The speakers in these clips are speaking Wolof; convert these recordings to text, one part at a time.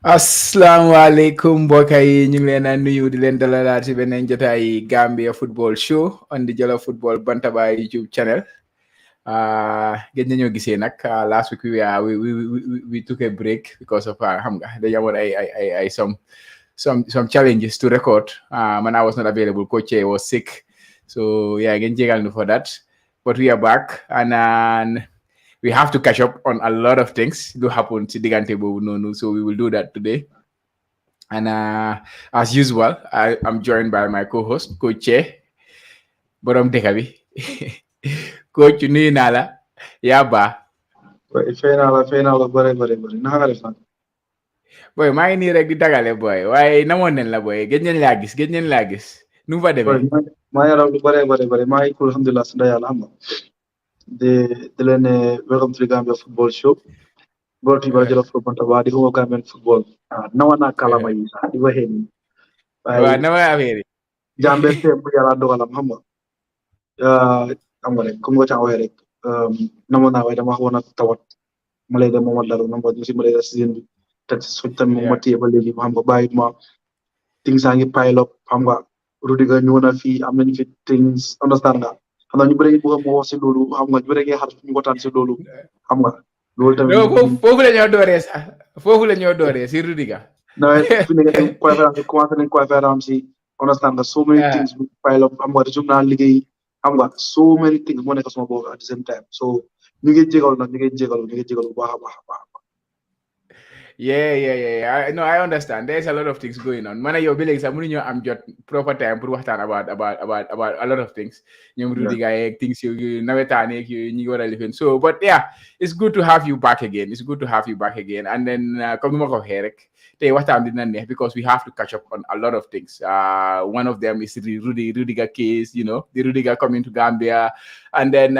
Assalamualaikum mbokk yi ñu ngi leen a nuyu di leen dalalaat ci beneen jotaay Gambia Football Show on the Jollof Football Bantaba YouTube channel. Gëj nañoo gisee nag last week we took a break because of xam nga dañu amoon ay some challenges to record. Man I was not available. Coach was sick, so yeah, ngeen jégal nu for that. But we are back and we have to catch up on a lot of things do happen to Digante Bobu, so we will do that today. And as usual, I'm joined by my co-host, Coach Borom Dekabi. Coach, nuyu naa la yaa ba. fay naa la bëri naka nga def nag. Boy maa ngi nii rek di dagale boy waaye namoon nañ la boy gëj nañ laa gis nu mu fa demee. maa ngi raw lu bëri maa ngi cool alhamdulilah sant yàlla xam nga. di leen welcome to the Gambia Football Show. brought to you by Jollof Bantaba di home of Gambian football. nawa naa kalama yi sax di waxee nii. waaw na ma affaire yi. Jambe fee bu yàlla dogalam xam nga. xam nga rek comme nga ca waxee rek namoon naa waaye dama xawoon a tawat ma lay dem moom dalu na ma lay def season bi te suñ tamit moom ma téye ba léegi xam nga bàyyi ma things a ngi pile up xam nga Rudiger ñëw na fii am nañu fi things understand nga xam nga ñu bëri bëgg ma wax si loolu xam nga ñu bëri ngay xar ñu waxtaan si loolu xam nga loolu tamit foofu la ñoo dooree sax foofu la ñoo dooree si Rudiger nawet fi nekk conférence bi commencé nañ conférence yi understand nga so many things pile up xam nga resume naa liggéey xam nga so many things moo nekk sama bopp at the same time so ñu ngi jégalu bu baax a baax. Yeah. No, I understand. There's a lot of things going on. Man, yow beleg sax mënuñoo am jot proper time pour waxtaan about a lot of things. ñoom Rudiger yeeg things yu nawetaan yeeg yu ñu war a lifin. So, but yeah, it's good to have you back again. And then comme nu ma ko waxee rek tey waxtaan dina neex because we have to catch up on a lot of things. One of them is the Rudiger case, the Rudiger coming to Gambia, and then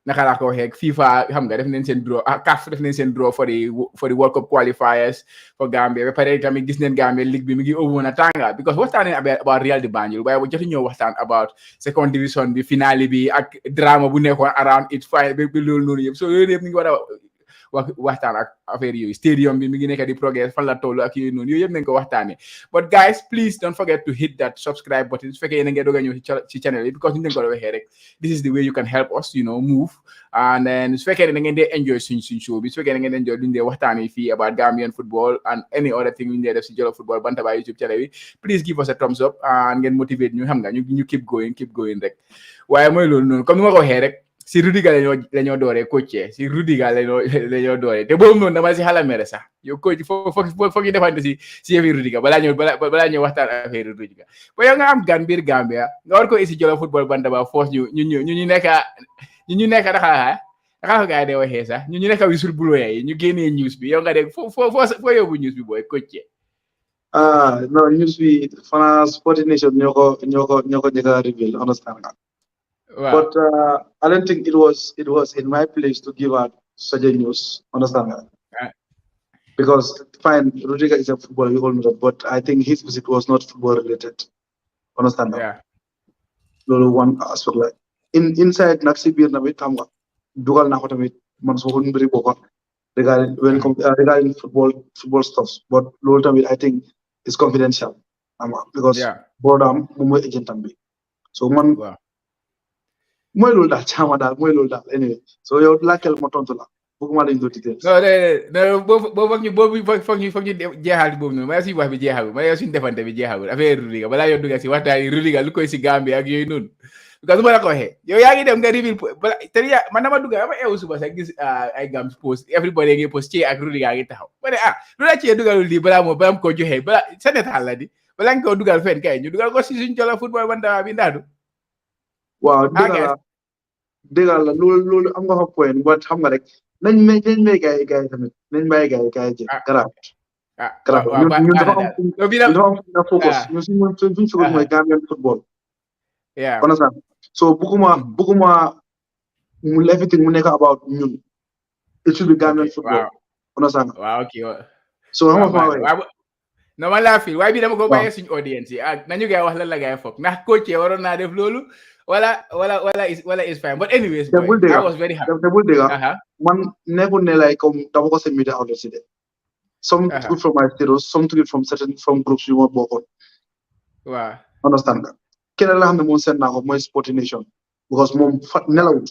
naka laa ko waxee FIFA xam nga def nañ seen draw CAF def nañ seen draw for the World Cup qualifiers for Gambia ba pare tamit gis neen Gambia ligue bi mi ngi over na tànga because waxtaan nañ about Real de Banjul waaye jotu ñoo waxtaan about second division bi finale bi ak drama bu nekkoon around it fine bi loolu noonu yëpp so yooyu yëpp ñu ngi war a waxtaan ak affaire yooyu stadium bi mi ngi nekk di progress fan la toll ak yooyu noonu yooyu yëpp nañ ko waxtaanee but guys please don't forget to hit that subscribe button su fekkee yéen a ngi doog a ñëw ci channel yi because ñu leen ko waxee rek this is the way you can help us move and then su fekkee ne da ngeen dee enjoy suñ show bi su fekkee ne ngeen enjoy luñ dee waxtaanee fii about Gambian football and any other thing luñ dee def si Jollof Football Bantaba YouTube channel bi please give us a thumbs up and ngeen motivate ñu xam nga ñu keep going rek waaye mooy loolu noonu comme ni ma ko waxee rek si Rudiger la ñoo dooree coach si Rudiger la ñoo dooree te boobu noonu dama si xala mere sax yow coach foog ñu defante si yëfi Rudiger balaa ñëw waxtaan affaire Rudiger ba yow nga am gan biir Gambia nga war ko isi Jollof Football Bantaba force ñu nekk naka la gars yi de waxee sax ñu nekk wisul buloya yi ñu génnee news bi yow nga dégg foo yóbbu news bi booy coach no news bi fana Sporting Nation ñoo ko njëkk a reveal understand nga. Wow. But I don't think it was in my place to give out such a news. Understand that? Because fine, Rudiger is a footballer, we all know that. But I think his visit was not football related. Understand that? Yeah. One aspect like inside Naxi Bir Namit Tamba, Dugal Nahotamit, Mansohun Briboka, regarding football stuffs. But Lolo I think is confidential. Because Boardam Mumbai agent tambi. So man. Wow. Mooy loolu daal anyway so yow laajteel ma tontu la bëgguma lañ do details non boobu foog ñu jeexal boobu noonu ma si wax bi jeexagul ma yow suñu defante bi jeexagul affaire Rudiger balaa yow dugga si waxtaan Rudiger lu koy si Gambie ak yooyu noonu parce que su ma la ko waxee yow yaa ngi dem nga reveal te man dama dugga dama eewu suba sax gis ay Gambie post everybody ngi post ci ak Rudiger ngi taxaw ma ne lu la ci dugalul lii balaa mu ko joxee balaa sa netaal la di balaa nga ko dugal fenn kay ñu dugal ko si suñu Jollof Football Bantaba bi ndaadu waaw dëgg la loolu am nga fa point but xam nga rek nañ may gars yi tamit nañ bàyyi gars yi garaaw ñun dafa am na focus ñun suñu focus mooy Gambian football understand so bëgguma mu everything mu nekk about ñun it should be Gambian football understand waaw ok so xam nga no ma laa fi waaye bi dama ko bàyyee suñu audience yi nañu gars wax lan la gars yi foog ndax coach waroon naa def loolu wala is fine but anyways I was very happy man nekkul ne like comme dama ko seen media outlet si de Some took it from my heroes, some took it from groups you want work on. Wow. Understand nga. Keneen la xam ne moom seet naa ko mooy Sporting Nation because moom nelawut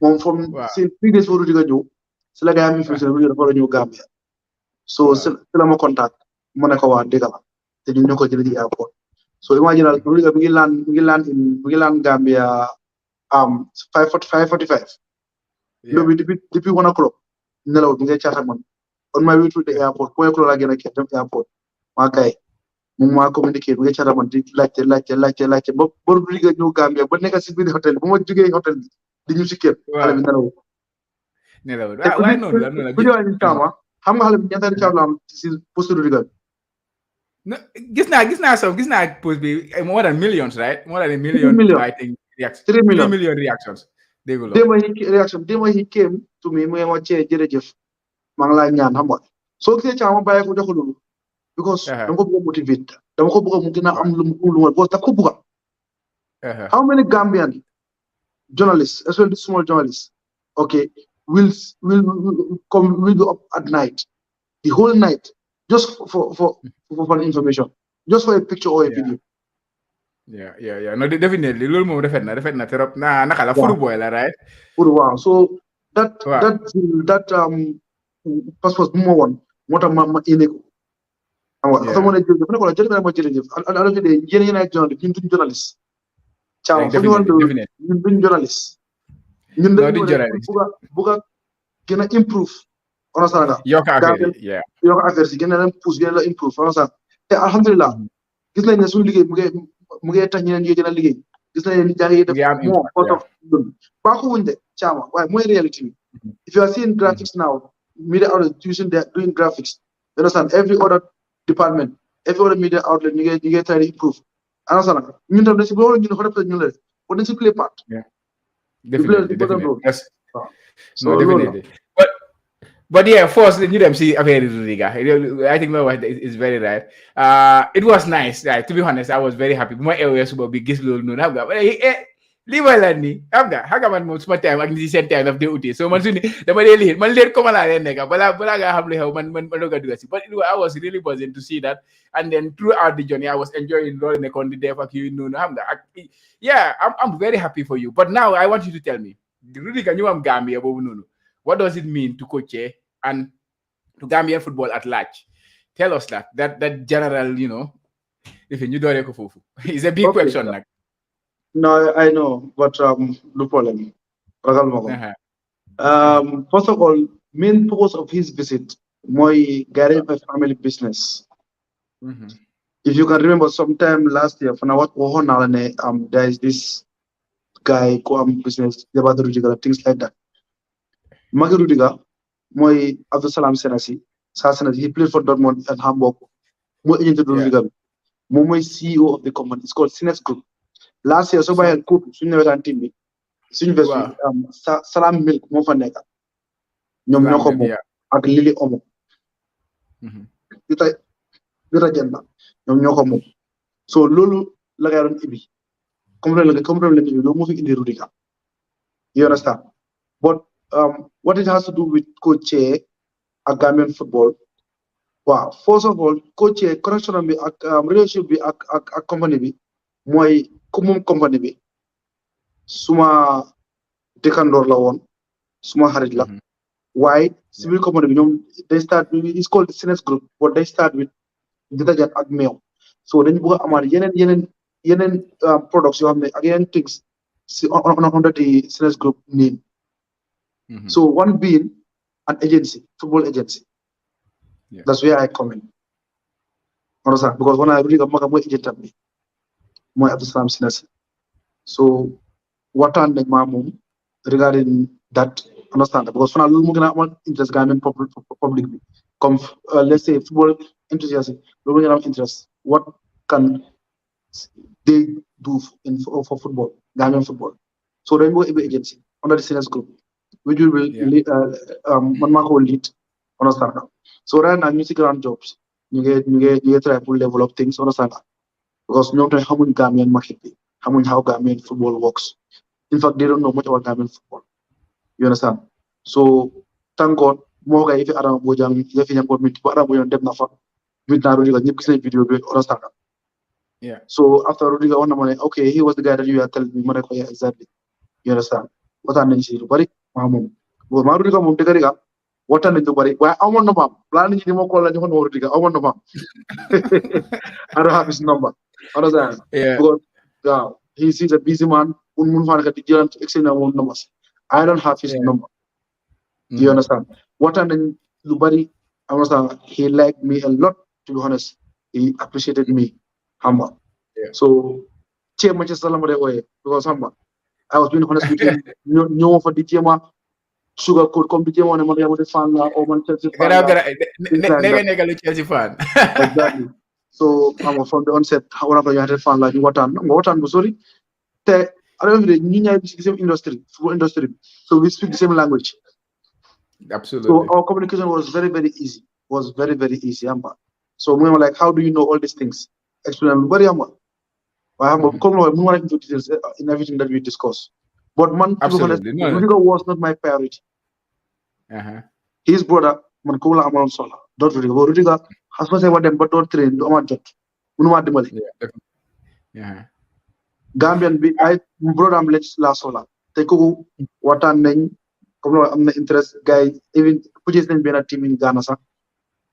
moom from si 3 days for Rudiger ñëw si la gars yi am information Rudiger dafa war a ñëw Gambia so si la ma contact ma ne ko waa dëgg la te ñun ñoo ko jëlee ci airport so imagine Rudiger mi ngi laan Gambia 5:45 loolu depuis 1 o'clock nelawut mi ngay caata man on my way to the airport point o'clock laa gën a dem airport maa kay mu maa communiqué bi nga caata man di laajte ba Rudiger ñëw Gambia ba nekk si biir hôtel bu ma jógee hôtel bi di ñu si kër xale bi nelawut waaye noonu la ku ñëwaat caama xam nga xale bi ñeentaari caam la am si poste Rudiger gis naa post bi more than millions right more than a million I think reactions 3 million reactions dégg nga déma he came to me mu ma cee jërëjëf maa ngi laa ñaan xam nga soo gisee caama bàyyi ko jox loolu because dama ko bëgg a motivate dama ko bëgg mu gën a am lu ma because daf ko bëgg how many Gambian journalists especially small journalists okay will be up at night the whole night just for information just for a picture or a video no definitely loolu moom rafet na trop na naka la furu boy la right wow so that passport bu ma woon moo tax ma indi ko xam nga jërëjëf ne ko la jërëjëf ma jërëjëf ala fi de yéen ay journaliste ñun duñ journaliste caaw fu ñu woon ñun duñ journaliste ñun dañu bëgg a gën a improve on sanaga yokk affaire si gën a leen pousse gën a la improve on san te alhamdulilah gis nañ ne suñu liggéey mu ngi tax ñeneen ñi gën a liggéey gis nañ ne nit ñaa ngi def moom part of dund baaxu wuñ de caama waaye mooy reality bi if you are seeing graphics now media outlet doing graphics you understand every other department every other media outlet ñu ngi try to improve on sanaga ñun tam dañ si loolu ñun ko def ñu la ko dañ si play part definitely so definitely but yeah first ñu dem si affaire Rudiger I think no is very right it was nice to be honest I was very happy bu ma eewee suba bi gis loolu noonu xam nga lii mooy lan nii xam nga man moom suma time ak ni si seen time daf dee uti so man su ni dama dee lii man leen comment laa leen nekk balaa ngaa xam lu xew man doog a dugg si but I was really buzzing to see that and then throughout the journey I was enjoying loolu nekkoon di def ak yu noonu xam nga ak I'm very happy for you but now I want you to tell me Rudiger ñu am Gambia boobu noonu what does it mean to coach and to Gambian football at large tell us that general if you dooree ko foofu it's a big question nag no I know but no problem ragal ma ko first of all main purpose of his visit mooy guiding my family business if you can remember sometime last year fana waxoon naa la ne there is this guy ko am business about Rudiger things like that Magi Rudiger mooy Abdou Salam Senasi he played for Dortmund and Hamburg mooy agent Rudiger moom mooy CEO of the company it's called Sinex Group last year soo bàyyee coupe suñu nawetaan team bi suñu bés Salam Milk moo fa nekk ñoom ñoo ko moom ak Lili Omo détergent la ñoom ñoo ko moom so loolu la ngay doon ibi comme la ibi loolu moo fi indi Rudiger you understand but what it has to do with coach ak Gambian football waaw first of all coach connection bi ak relationship bi ak company bi mooy ku moom company bi suma dëkkandoor la woon suma xarit la waaye civil company bi ñoom they start it's called Sinex Group but they start with détergent ak meew so dañu bëgg a amaat yeneen products yoo xam ne ak yeneen things si under the Sinex Group name so one being an agency football agency that's where I come in understand because when I Rudiger maga mooy agent am bi mooy Abdou Salam Senasi so waxtaan nañ maa moom regarding that understand because fana loolu mu gën a amal interest Gambian public bi comme let's say football enthusiast loolu mu gën a am interest what can they do for football Gambian football so dañ bëgg a agency under the Sinex Group which will man maa ko lead understand so right now ñu si grand jobs ñu ngi try pour develop things understand because ñoom tamit xamuñ Gambian market bi xamuñ how Gambian football works in fact they don't know much about Gambian football you understand so thank God moo koy fi Adama Bojang ya fi ñako mit bu Adama Bojang dem na fa mit na Rudiger ñëpp gis nañ vidéo bi understand nga. Yeah. So after Rudiger on na ma ne okay he was the guy that you are telling me ma ne ko yeah exactly you understand waxtaan nañ si lu bari maa moom maa Rudiger moom dëgg dëgg waxtaan nañ lu bari waaye amoon na maam balaa nit ñi di ma ko la ñu ko no Rudiger amoon na maam I don't have his number understand Yeah. because he's a busy man mun fa nekk di jëlant excellent moom numbers I don't have his number. Do you understand? What and lu bari understand he liked me a lot, to be honest. He appreciated me. Hamba. Yeah. So Chema just way because Hamba. I was being honest with him. No for the Chema sugar could come to Chema and I'm a fan or Manchester fan. Nega Chelsea fan. Exactly. So from the onset, however you had a fan like what I'm sorry. I don't know the same industry, football industry. So we speak the same language. Absolutely. So our communication was very, very easy. Was very, very easy. So we were like, how do you know all these things? Explain very come into details in everything that we discuss. But man, to be honest, Rudiger was not my priority. His brother, man, Kola Amal Sola, don't Rudiger. But Rudiger has not said what them, but don't train, don't want to. Yeah. Gambian, I brother, I'm last Sola. Take what I'm am na interest guy even purchase nañ benn team in Ghana sax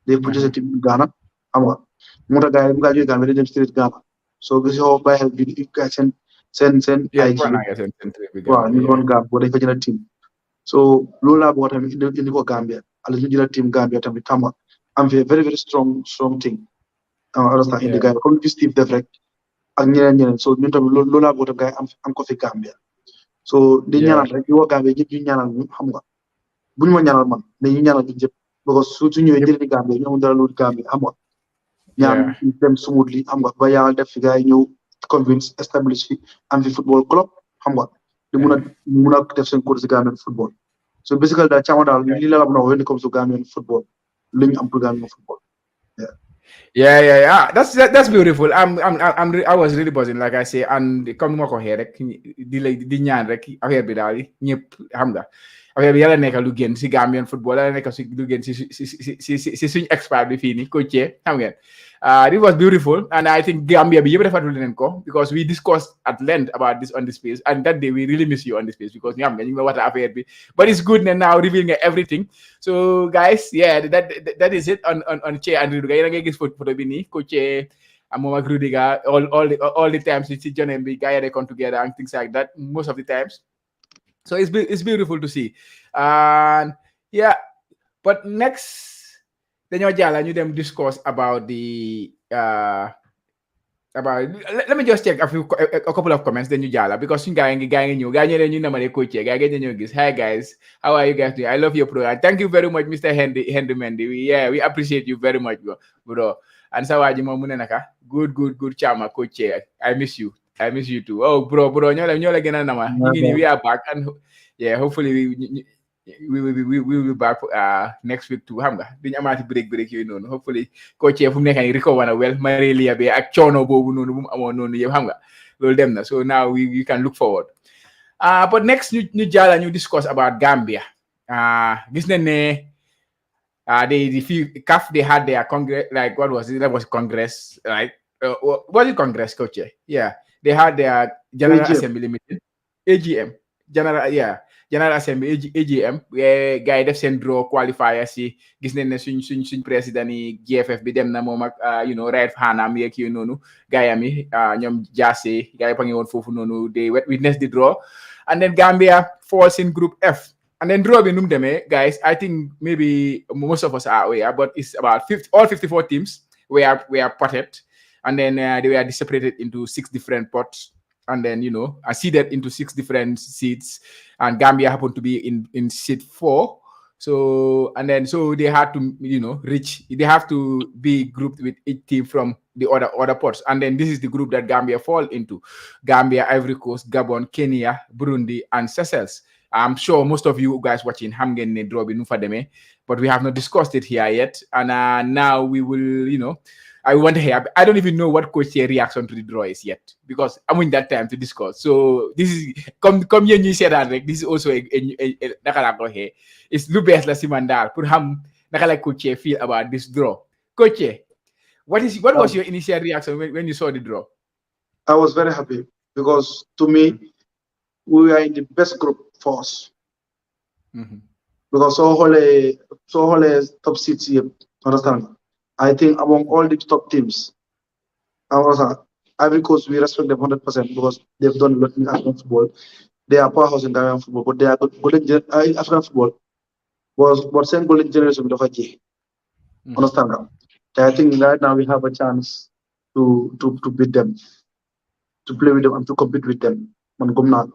they purchase a team in Ghana xam nga moo tax gars yi mu ngaa jógee Ghana dañu dem straight Ghana so gis nga bàyyi xel bi gars seen IG waaw ñu doon Gambia boo dañ fa jël team so loolu laa bëgg tamit indi ko Gambia ala ñu jël team Gambia tamit xam nga am fi very very strong thing understand indi gars comme fi Steve def rek ak ñeneen so ñun tamit loolu laa bëgg tamit gars am ko fi Gambia so di ñaanal rek di woo Gambia ñëpp ñu ñaanal ñu xam nga bu ñu ma ñaanal man ne ñu ñaanal ñu ñëpp parce que surtout ñëwee jël ni Gambia ñu amul dara lu Gambia xam nga ñaan dem smoothly xam nga ba yàlla def fi gars yi ñëw convince establish fi am fi football club xam nga di mun a def seen course Gambian football so basically daal càmm daal lii la mun a when it comes to Gambian football lu ñu am pour Gambian football Yeah. That's beautiful. I was really buzzing, like I say, and come mo ko here rek di ñaan rek affaire bi daal ñëpp xam nga affaire bi yàlla nekk lu gën si Gambian football yàlla nekk si lu gën si suñ expert bi fii nii coach xam ngeen it was beautiful and I think Gambia bi yëpp defatul leen ko because we discussed at length about this on the space and that day we really miss you on the space because ñu xam nga ñu ngi wata affaire bi but it's good now revealing everything so guys that is it on Che and Rudiger yéen a ngi gis photo bi nii coach moom ak Rudiger all the times si jonem bi gars yi they come together and things like that most of the times so it's beautiful to see and yeah but next dañoo jàlla ñu dem discuss about the about let me just check a couple of comments then ñu jàlla because suñu gaa ngi ñëw gaa ñeneen ñu namale coach gaa ngi ñëw gis hi guys how are you guys doing I love your program thank you very much Mr. Henry Mendy we appreciate you very much bro and sa waa ji moom mu ne naka good chama coach I miss you too oh bro ñoo la gën a nama ñu ngi nii we are back and yeah hopefully we will be back next week too xam nga duñu amaati break yooyu noonu hopefully coach fu mu nekk nii recover na well Marelia bi ak coono boobu noonu bu mu amoon noonu yëpp xam nga loolu dem na so now we can look forward but next ñu jàlla ñu discuss about Gambia gis nañ ne CAF they had their congress like what was it that was congress right was it congress coach yeah they had their general assembly meeting AGM General Assembly AGM gars yi def seen draw qualifier si gis nañ ne suñ président yi GFF bi dem na moom ak right xaanaam yeeg yooyu noonu gars yi ami ñoom jaase gars yi pa ngi woon foofu noonu they witness the draw and then Gambia falls in group F and then draw bi nu mu demee guys I think maybe most of us are aware but it's about all 54 teams were potted and then they were separated into 6 different pots and then seeded into 6 different seats and Gambia happened to be in seat 4 so they had to they have to be grouped with each team from the other pots and then this is the group that Gambia fall into Gambia, Ivory Coast, Gabon, Kenya, Burundi and Seychelles. I'm sure most of you guys watching xam ngeen ne draw bi nu fa demee but we have not discussed it here yet and now we will I want to hear. I don't even know what coach reaction to the draw is yet because I'm in that time to discuss. So this is come here you said that like, this is also a nakala ko here. It's the best la simandal. Put ham nakala coach feel about this draw. Coach, what was your initial reaction when you saw the draw? I was very happy because to me we are in the best group for us. Because so whole top seats here, understand? I think among all the top teams, Ivory Coast we respect them 100% because they've done a lot in African football. They are powerhouse in Ghanaian football, but they are African football was saying golden generation of a understand? I think right now we have a chance to beat them, to play with them and to compete with them. Man gum naa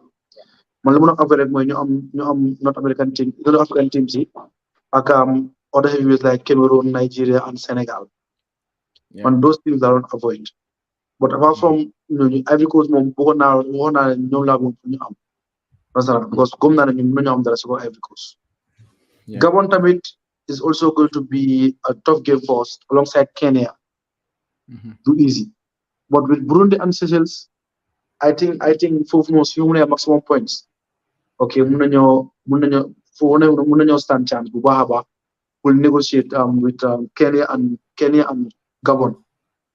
man lu mun a average mooy ñu am North American team, North African teams yi ak other heavyweights like Cameroon, Nigeria and Senegal. Man those teams I don't avoid. But apart from Ivory Coast moom waxoon naa ñoom laa bëgg ñu am. Because gum naa ne ñun mënuñu am dara si ko Ivory Coast. Gabon tamit is also going to be a tough game for us alongside Kenya. Too easy. But with Burundi and Seychelles, I think for most few maximum points. Okay, mun nañoo stand chance bu baax a baax pour negotiate with Kenya and Gabon.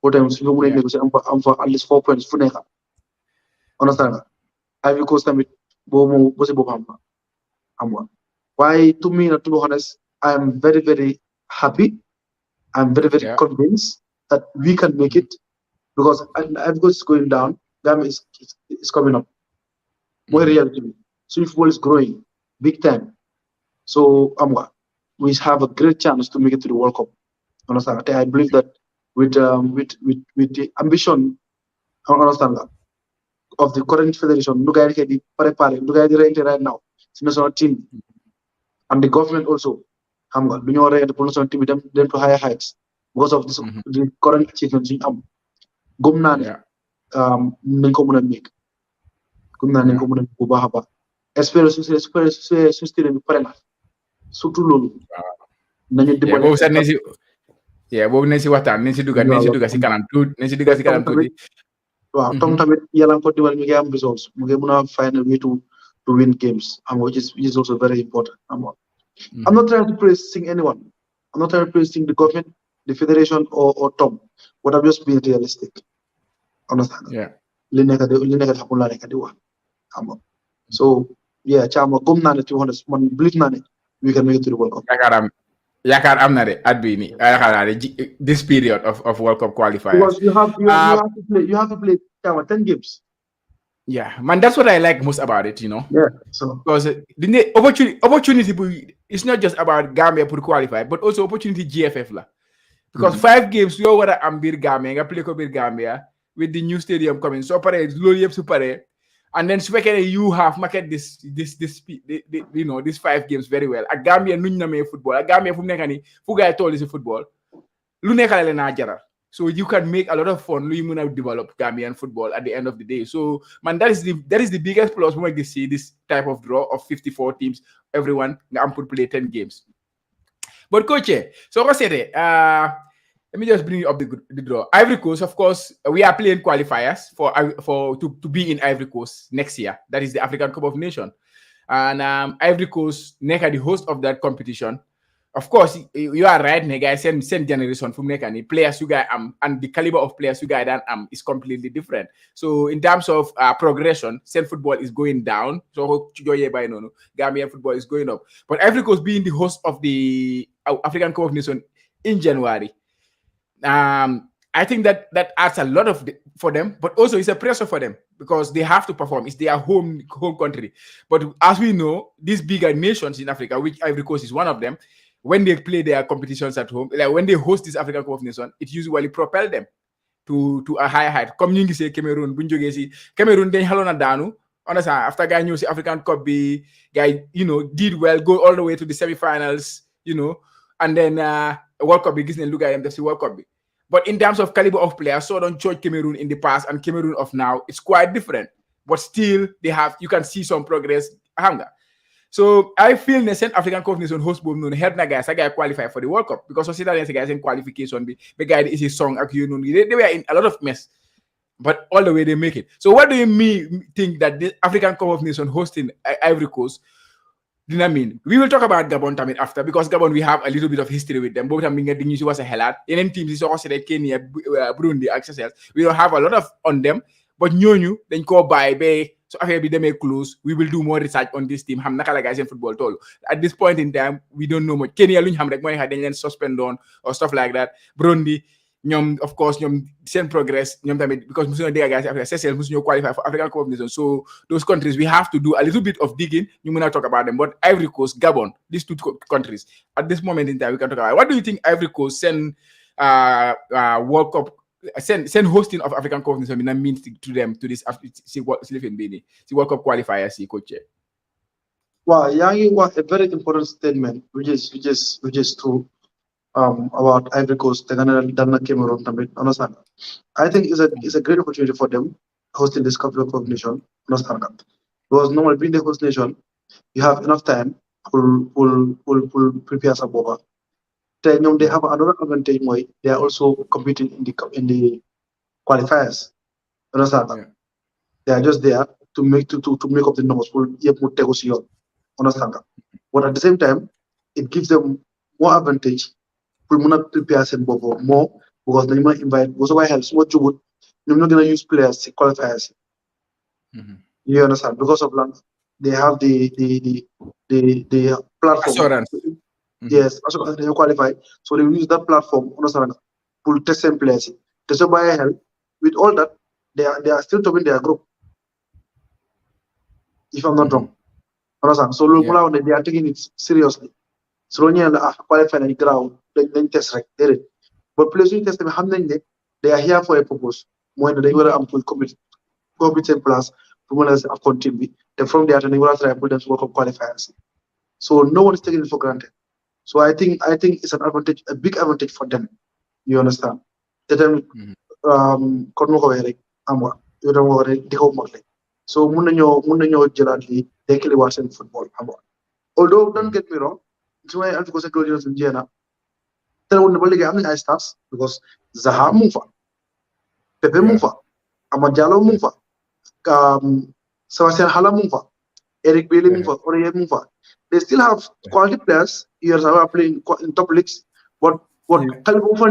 But suñu mënee negotiate am fa at least 4 points fu nekk. Understand nga? Ivory Coast tamit boobu bosi boppam la am nga. Why to me, to be honest, I am very, very happy. I'm very, very convinced that we can make it because Ivory Coast is going down. Gambia is coming up. More reality. So football is growing big time. So we have a great chance to make it to the World Cup. Understand? I believe that with the ambition, understand that, of the current federation, look at the right now. It's national team. And the government also, the national team them to higher heights because of this the current achievements in nañ ko mën a make gëm naa nañ ko mën a bu baax a baax espère su style bi pare na surtout loolu nañu dimbale boobu sax boobu nañ si waxtaan nañ si dugga si kanam tuuti waaw Tom tamit yàlla ko dimbale mi ngi am results mu ngi mën a find a way to win games which is also very important I'm not trying to praising anyone. I'm not trying to praising the government, the federation or Tom, but I'm just being realistic. Understand? So Chama gum nane 200 man believe nane we can make it to the World Cup. Yakar am na de at bi ni this period of World Cup qualifiers. Because you have to play Chama 10 games. Yeah, man, that's what I like most about it, Yeah, so because the opportunity it's not just about Gambia to qualify, but also opportunity GFF la. Because 5 games you want to ambir Gambia, play ko bir Gambia with the new stadium coming. So pare slowly up pare, and then you have market this these 5 games very well. A Gambia nuñ na me football, a Gambia fu nekk ni fu gaay toll ci football. Lu nekkal le na jaral. So you can make a lot of fun. You will develop Gambian football at the end of the day. So man, that is the biggest plus when we see this type of draw of 54 teams. Everyone could play 10 games. But coach, so I said, let me just bring up the draw. Ivory Coast, of course, we are playing qualifiers to be in Ivory Coast next year. That is the African Cup of Nations, and Ivory Coast, NECA, the host of that competition. Of course, you are right, guys. Same generation from Nekani players you guys and the caliber of players you guys is completely different. So in terms of progression, Sen football is going down. So Gambian football is going up. But Ivory Coast being the host of the African Cup of Nations in January, I think that adds a lot for them, but also it's a pressure for them because they have to perform. It's their home country. But as we know, these bigger nations in Africa, which Ivory Coast is one of them, when they play their competitions at home, like when they host this African Cup of Nations, it usually propel them to a higher height. Come you say Cameroon, Cameroon then halona danu. Understand? After guy knew African Cup, guy did well, go all the way to the semi-finals, and then World Cup begins and look at them the World Cup. But in terms of caliber of players, so don't judge Cameroon in the past and Cameroon of now. It's quite different, but still you can see some progress. So I feel the Central African Cup of Nations host boom no help na guys I got qualify for the World Cup because consider the guys in qualification the guy is his song they were in a lot of mess. But all the way they make it. So what do you mean think that the African Cup of Nations hosting Ivory Coast? Do you know what I mean? We will talk about Gabon time after because Gabon we have a little bit of history with them. Both I mean the news was a hell lot. And teams is also Kenya, Burundi, access. We don't have a lot of on them, but new then call by bay. So after they make close, we will do more research on this team. Ham nakala guys in football tall. At this point in time, we don't know much. Kenya luñ ham rek moy had suspend on or stuff like that. Burundi of course same progress because musuñu dégg guys after CCL musuñu qualify for African Cup of Nations. So those countries we have to do a little bit of digging. You may not talk about them, but Ivory Coast, Gabon, these two countries at this moment in time we can talk about. What do you think Ivory Coast send World Cup send hosting of African Cup of Nations means to them to this World Cup qualifier coach? Well, Yangi was a very important statement, which is true. About Ivory Coast, Ghana, Cameroon, understand? I think it's a great opportunity for them hosting this Cup of Nation, understand? Because normally being the host nation, you have enough time to prepare some over. Then they have another advantage why they are also competing in the qualifiers. Understand? Yeah. They are just there to make up the numbers. Understand? But at the same time, it gives them more advantage pour mën a prepare seen bopp more because dañu mën a invite bu soo help su ma jubut ñoom ñoo gën a use players si qualifiers you understand because of land they have the platform assurance. Yes assurance dañoo qualify so they use that platform understand pour test seen players yi te soo bàyyee help with all that they are still topping their group if I'm not wrong understand so loolu mu laa wax ne they are taking it seriously so ñëwee la qualify nañ garaaw dañ test rek déedéet but plus suñu test tamit xam nañ ne they are here for a purpose mooy ne dañ war a am pour compete seen place pour mën a affront team bi te from there dañ war a try pour dem si World Cup qualifiers so no one is taking it for granted so I think it's an advantage a big advantage for them you understand te tamit kon ma ko waxee rek am nga yow dama wax rek di ko mot rek so mun nañoo jëlaat lii dekkiliwaat seen football xam nga although don't get me wrong so I have to go to Glorious in Jena. There won't be any stars because Zaha Mufa, Pepe Mufa, Amajalo Mufa, Sebastian Hala Mufa, Eric Bailey Mufa, Oriye Mufa. They still have quality players. Years are playing in top leagues. What Mufa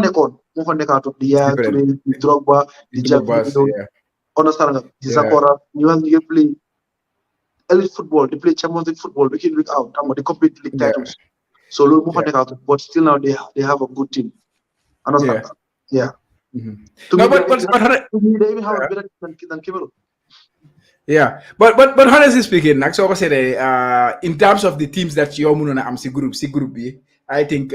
Nekon to the Drogba, the Jack, understand the Zakora, you play elite football, they play Champions League football, week in, week out, they compete league titles. So but still now they have a good team. Understand that? Yeah. To me, they even have a better than Cameroon. Yeah, but honestly speaking, like so I said, in terms of the teams that you're on C group B, I think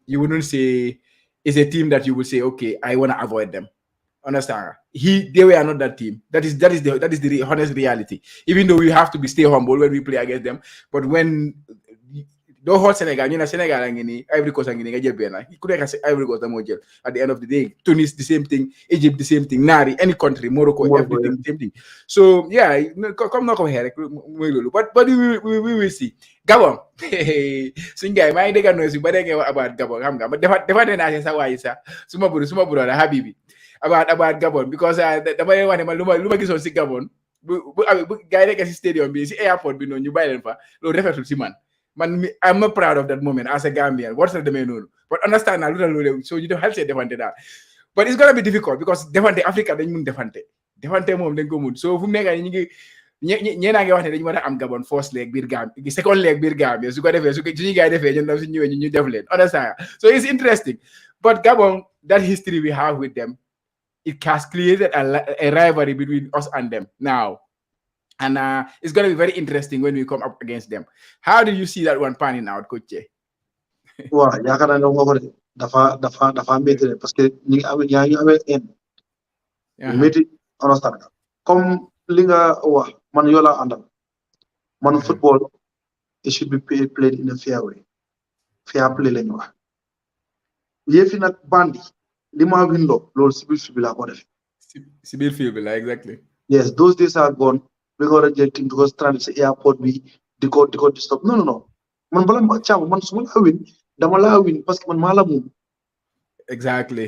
you wouldn't say is a team that you would say, okay, I want to avoid them. Understand? They were not that team. That is the honest reality. Even though we have to stay humble when we play against them, but when don't hold Senegal, Senegal and Ivory Coast and Ghana. He couldn't say Ivory Coast and at the end of the day. Tunis the same thing, Egypt the same thing, Nari, any country, Morocco, everything, same thing. So yeah, come knock on here. But we will see. Gabon. So guy, my nigga knows about Gabon. But the one I say why is Suma Buru, Habibi. About Gabon because the way one Luma is on Gabon. Guy like stadium, airport, you buy them for no refer to Siman. Man, I'm not proud of that moment as a Gambian. What's the main? But understand so you don't have to defend that. But it's gonna be difficult because defend Africa then you defend mom then go mood. So from nega ñena nga wax ne dañu wara am Gabon first leg bir Gambia second leg bir Gambia su ko defé su ñu gaay defé ñu ndaw ci ñëwé ñu def leen understand. So it's interesting. But Gabon, that history we have with them, it has created a rivalry between us and them now. And it's going to be very interesting when we come up against them. How do you see that one panning out, Coach? Wow, yaakaar naa ne moo ko dafa métti parce que ñi ngi amee en métti understand comme li nga wax man yoo laa àndal man football it should be played in a fair way fair play la ñu wax yëfi nag bandi li ma windoo loolu si biir fi bi laa ko def si biir fi bi la exactly yes those days are gone we got a jet team because transit airport bi disturb non man bala ma Cham man suma la win dama la win parce que man maa la moom exactly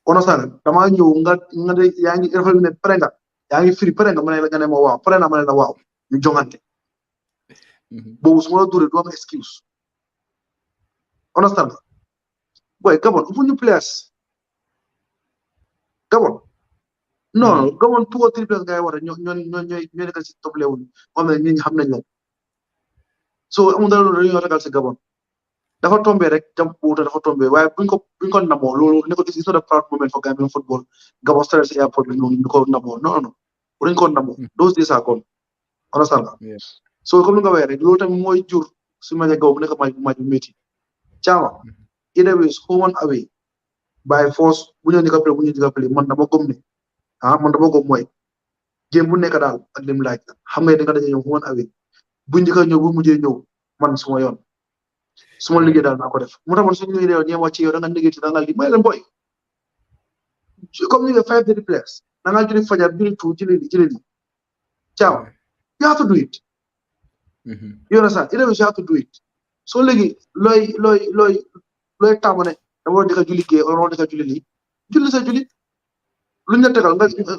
understand dama ñëw nga de yaa ngi defal ne pare nga yaa ngi firi pare nga ma ne la nga ne ma waaw pare naa ma ne la waaw ñu jongante boobu su ma la dóoree du am excuse understand boy Gabon fu ñu players Gabon non Gabon 2 or 3 players ngay war a ñoo nekk si top level xam ne ñi xam nañ leen so amul dara loolu dañoo ragal si Gabon dafa tombé rek jam wuute dafa tombé waaye buñ ko namoo loolu ne ko it's not a proud moment for Gambian football Gabon stade si airport bi noonu ñu ko namoo non buñ ko namoo those days are gone understand nga so comme ni nga waxee rek loolu tamit mooy jur su ma gaw bu nekk maaj bu métti caama either ways home and away by force bu ñu njëkk a man dama gëm ne man dama gëm mooy game bu nekk daal ak lim laaj xam nga da nga daje ñëw home and away bu njëkk a ñëw bu mujjee ñëw man suma yoon suma liggéey daal naa ko def mu tax man suñu liggéey ñeema ci yow da nga liggéey ci da nga li may leen boy comme ni nga 5 daily players da nga julli fajar julli tout jëli li ciao you have to do it you understand either way you have to do it so léegi looy tàmm ne dama war a njëkk a julli gée wala njëkk a julli lii julli sa julli lu ñu la tegal nga li nga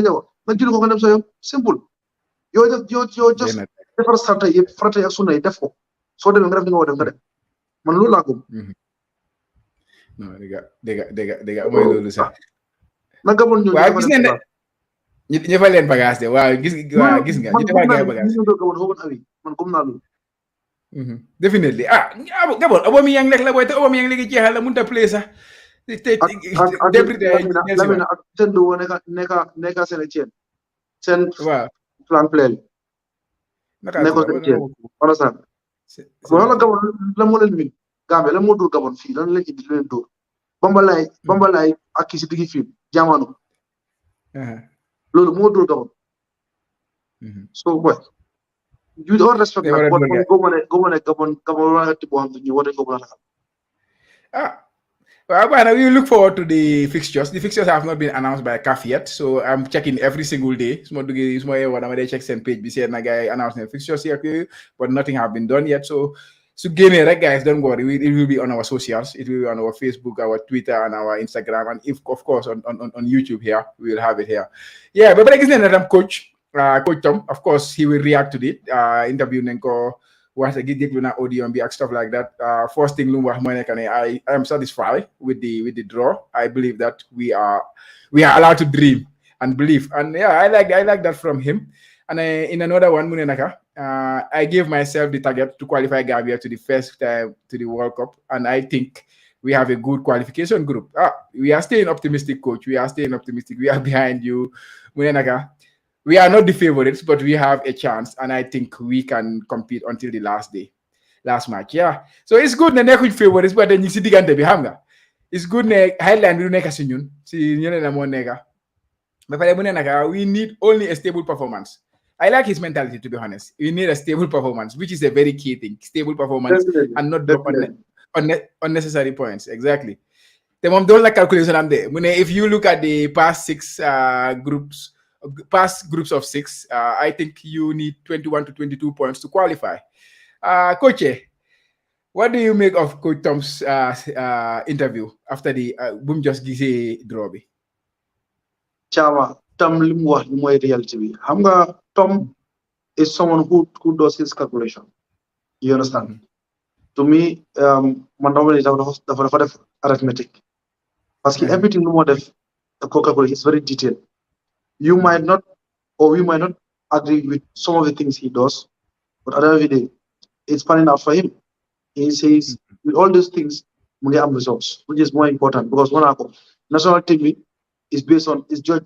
ñëw nga julli ko nga dem sa yoon simple yoo just defar sarta yëpp farata yi ak sunna yi def ko soo demee nga def li nga war a def nga dem man loolu laa gëm non dégg mooy loolu sax na Gabon ñëw waaw gis ngeen ne ñu fa leen bagage de waaw gis nga ñu defal ngay bagage man gëm naa loolu definitely Gabon Aubameyang nekk la booy te Aubameyang léegi jeexal la mënut a play sax te Lamine ak seen du woo nekka seen Etienne seen waaw plan play nekkoon seen Etienne understand wala Gabon la moo leen win Gambie la moo dóor Gabon fii lan lañ indi leen dóor Bambalaay ak kii si diggi fii jamono loolu moo dóor Gabon so boy you don't respect that but go ne Gabon wala ti boo xam ne ñu war nañ ko mën a taxal well, we look forward to the fixtures. The fixtures have not been announced by CAF yet, so I'm checking every single day. They check same page. We say na guy announcing the fixtures here, but nothing have been done yet. So getting it, right, guys, don't worry. It will be on our socials. It will be on our Facebook, our Twitter, and our Instagram, and if of course on YouTube here, we will have it here. Yeah, but I guess Coach Tom, of course, he will react to it. Interview Nenko. Once I get audio and stuff like that. First thing, I am satisfied with the draw. I believe that we are allowed to dream and believe, and yeah, I like that from him. And in another one, Munenaka, I gave myself the target to qualify Gambia to the first time to the World Cup, and I think we have a good qualification group. We are staying optimistic, coach. We are staying optimistic. We are behind you, Munenaka. We are not the favorites, but we have a chance, and I think we can compete until the last match. Yeah. So it's good na nekkuñ favorites, but then you see digante bi xam nga. It's good na Highland du nekk si ñun, si ñeneen na moo nekk. Ba pare mu ne naka, we need only a stable performance. I like his mentality, to be honest. We need a stable performance, which is a very key thing. Stable performance and not drop unnecessary points. Exactly. The mom don't like calculation I'm there. If you look at the past groups of 6, I think you need 21 to 22 points to qualify. Coach, what do you make of Coach Tom's interview after the boom just gise draw bi? Chama, Tom li mu wax mooy reality bi. Xam nga Tom is someone who does his calculation. You understand? To me, man dafa def arithmetic. Parce que everything lu moo def calculation is very detailed. You might not, or we might not agree with some of the things he does, but at the end of the day, it's panning out for him. He says, with all these things, we get results, which is more important because national team is judged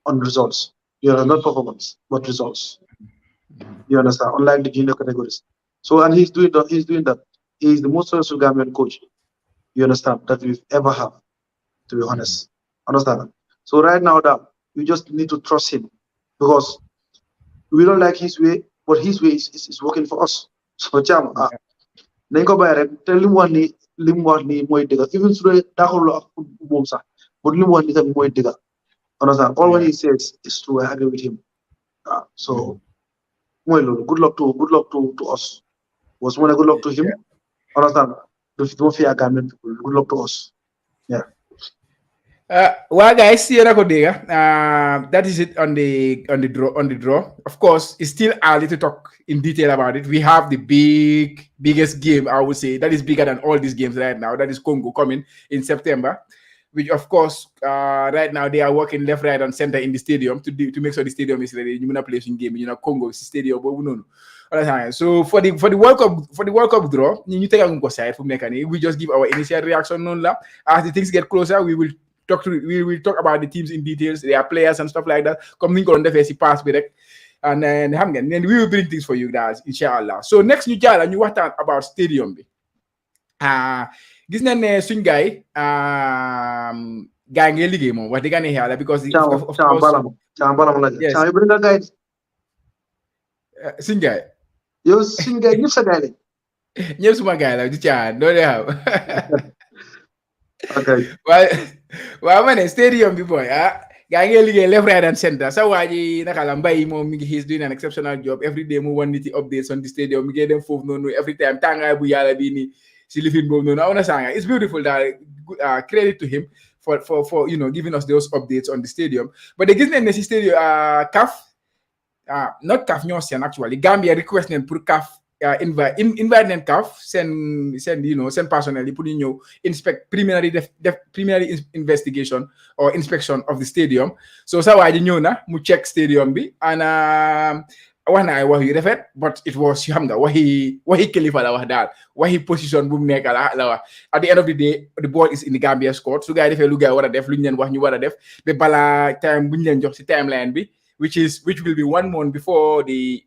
on results. Not performance, but results. You understand? Unlike the junior categories. So, and he's doing that. He's the most successful Gambian coach. You understand? That we've ever had, to be honest. Understand? So right now, we just need to trust him because we don't like his way, but his way is working for us. So, Cham, nañ ko bàyyi rek te li mu wax ni mooy dëgg even su dee daxul ak moom sax but li mu wax ni tamit mooy dëgg. Understand? All what he says is true. I agree with him. So Good luck to us. Was more good luck to him. Understand? Don't fear Gambian people. Good luck to us. Yeah. Well, guys, see that is it on the draw. Of course, it's still early to talk in detail about it. We have the biggest game, I would say, that is bigger than all these games right now. That is Congo coming in September, which of course, right now they are working left, right, and center in the stadium to make sure the stadium is ready. You play in game, Congo stadium, but we know. So for the World Cup draw, you take a side from Nekani. We just give our initial reaction on that. As the things get closer, we will talk about the teams in details, their players and stuff like that. Come on the face pass direct. And then we will bring things for you guys, inshallah. So next ñu jàll ñu waxtaan about stadium bi. Gis nañ ne suñ gaay gaay ngeen liggéey moom wax dëgg yàlla because of course balam la yes yu bëri nga gaay suñ gaay yow suñ gaay ñëpp sa gaay lañ ñëpp suma gaay la du caan doo dee xam okay waaw ma ne stadium bi boy gaa ngi liggéey left right and center sa waa ji naka la mbay moom mi ngi he's doing an exceptional job every day mu wan niti updates on the stadium mi ngi dem foofu noonu every time tàngaay bu yàlla bii nii si lifin boobu noonu aw na sanga it's beautiful that credit to him for giving us those updates on the stadium but they gis nañ ne si stadium CAF not CAF ñoo seen actually Gambia request nañ pour CAF invite nañ CAF seen personnel yi pour ñu ñëw inspect preliminary investigation or inspection of the stadium so sa waa ji ñëw na mu check stadium bi and wax na ay wax yu rafet but it was xam nga waxi kilifa la wax daal waxi position bu mu nekk la wax at the end of the day the ball is in the Gambia's court su gaa yi defee lu gaa yi war a def lu ñu leen wax ñu war a def ba balaa time bu ñu leen jox si timeline bi which will be 1 month before the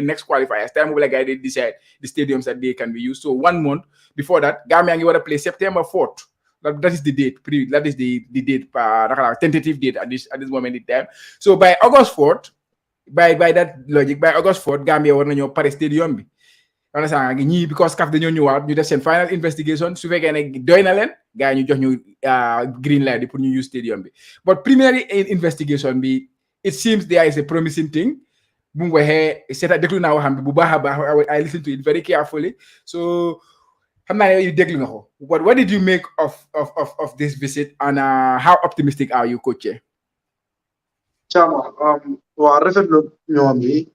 next qualifiers. Time will like they decide the stadiums that they can be used. So 1 month before that, Gambia will play September 4th. That is the date. That is the date, tentative date at this moment in time. So by August 4th, by that logic, by August 4th, Gambia will know Paris Stadium. Understand? Because CAF dañoo ñëwaat ñu def seen final investigation su fekkee ne doy na leen gars yi ñu jox ñu green light pour ñu use stadium bi but preliminary investigation bi. It seems there is a promising thing. I listened to it very carefully. So, what did you make of this visit and how optimistic are you, Coach? Chama,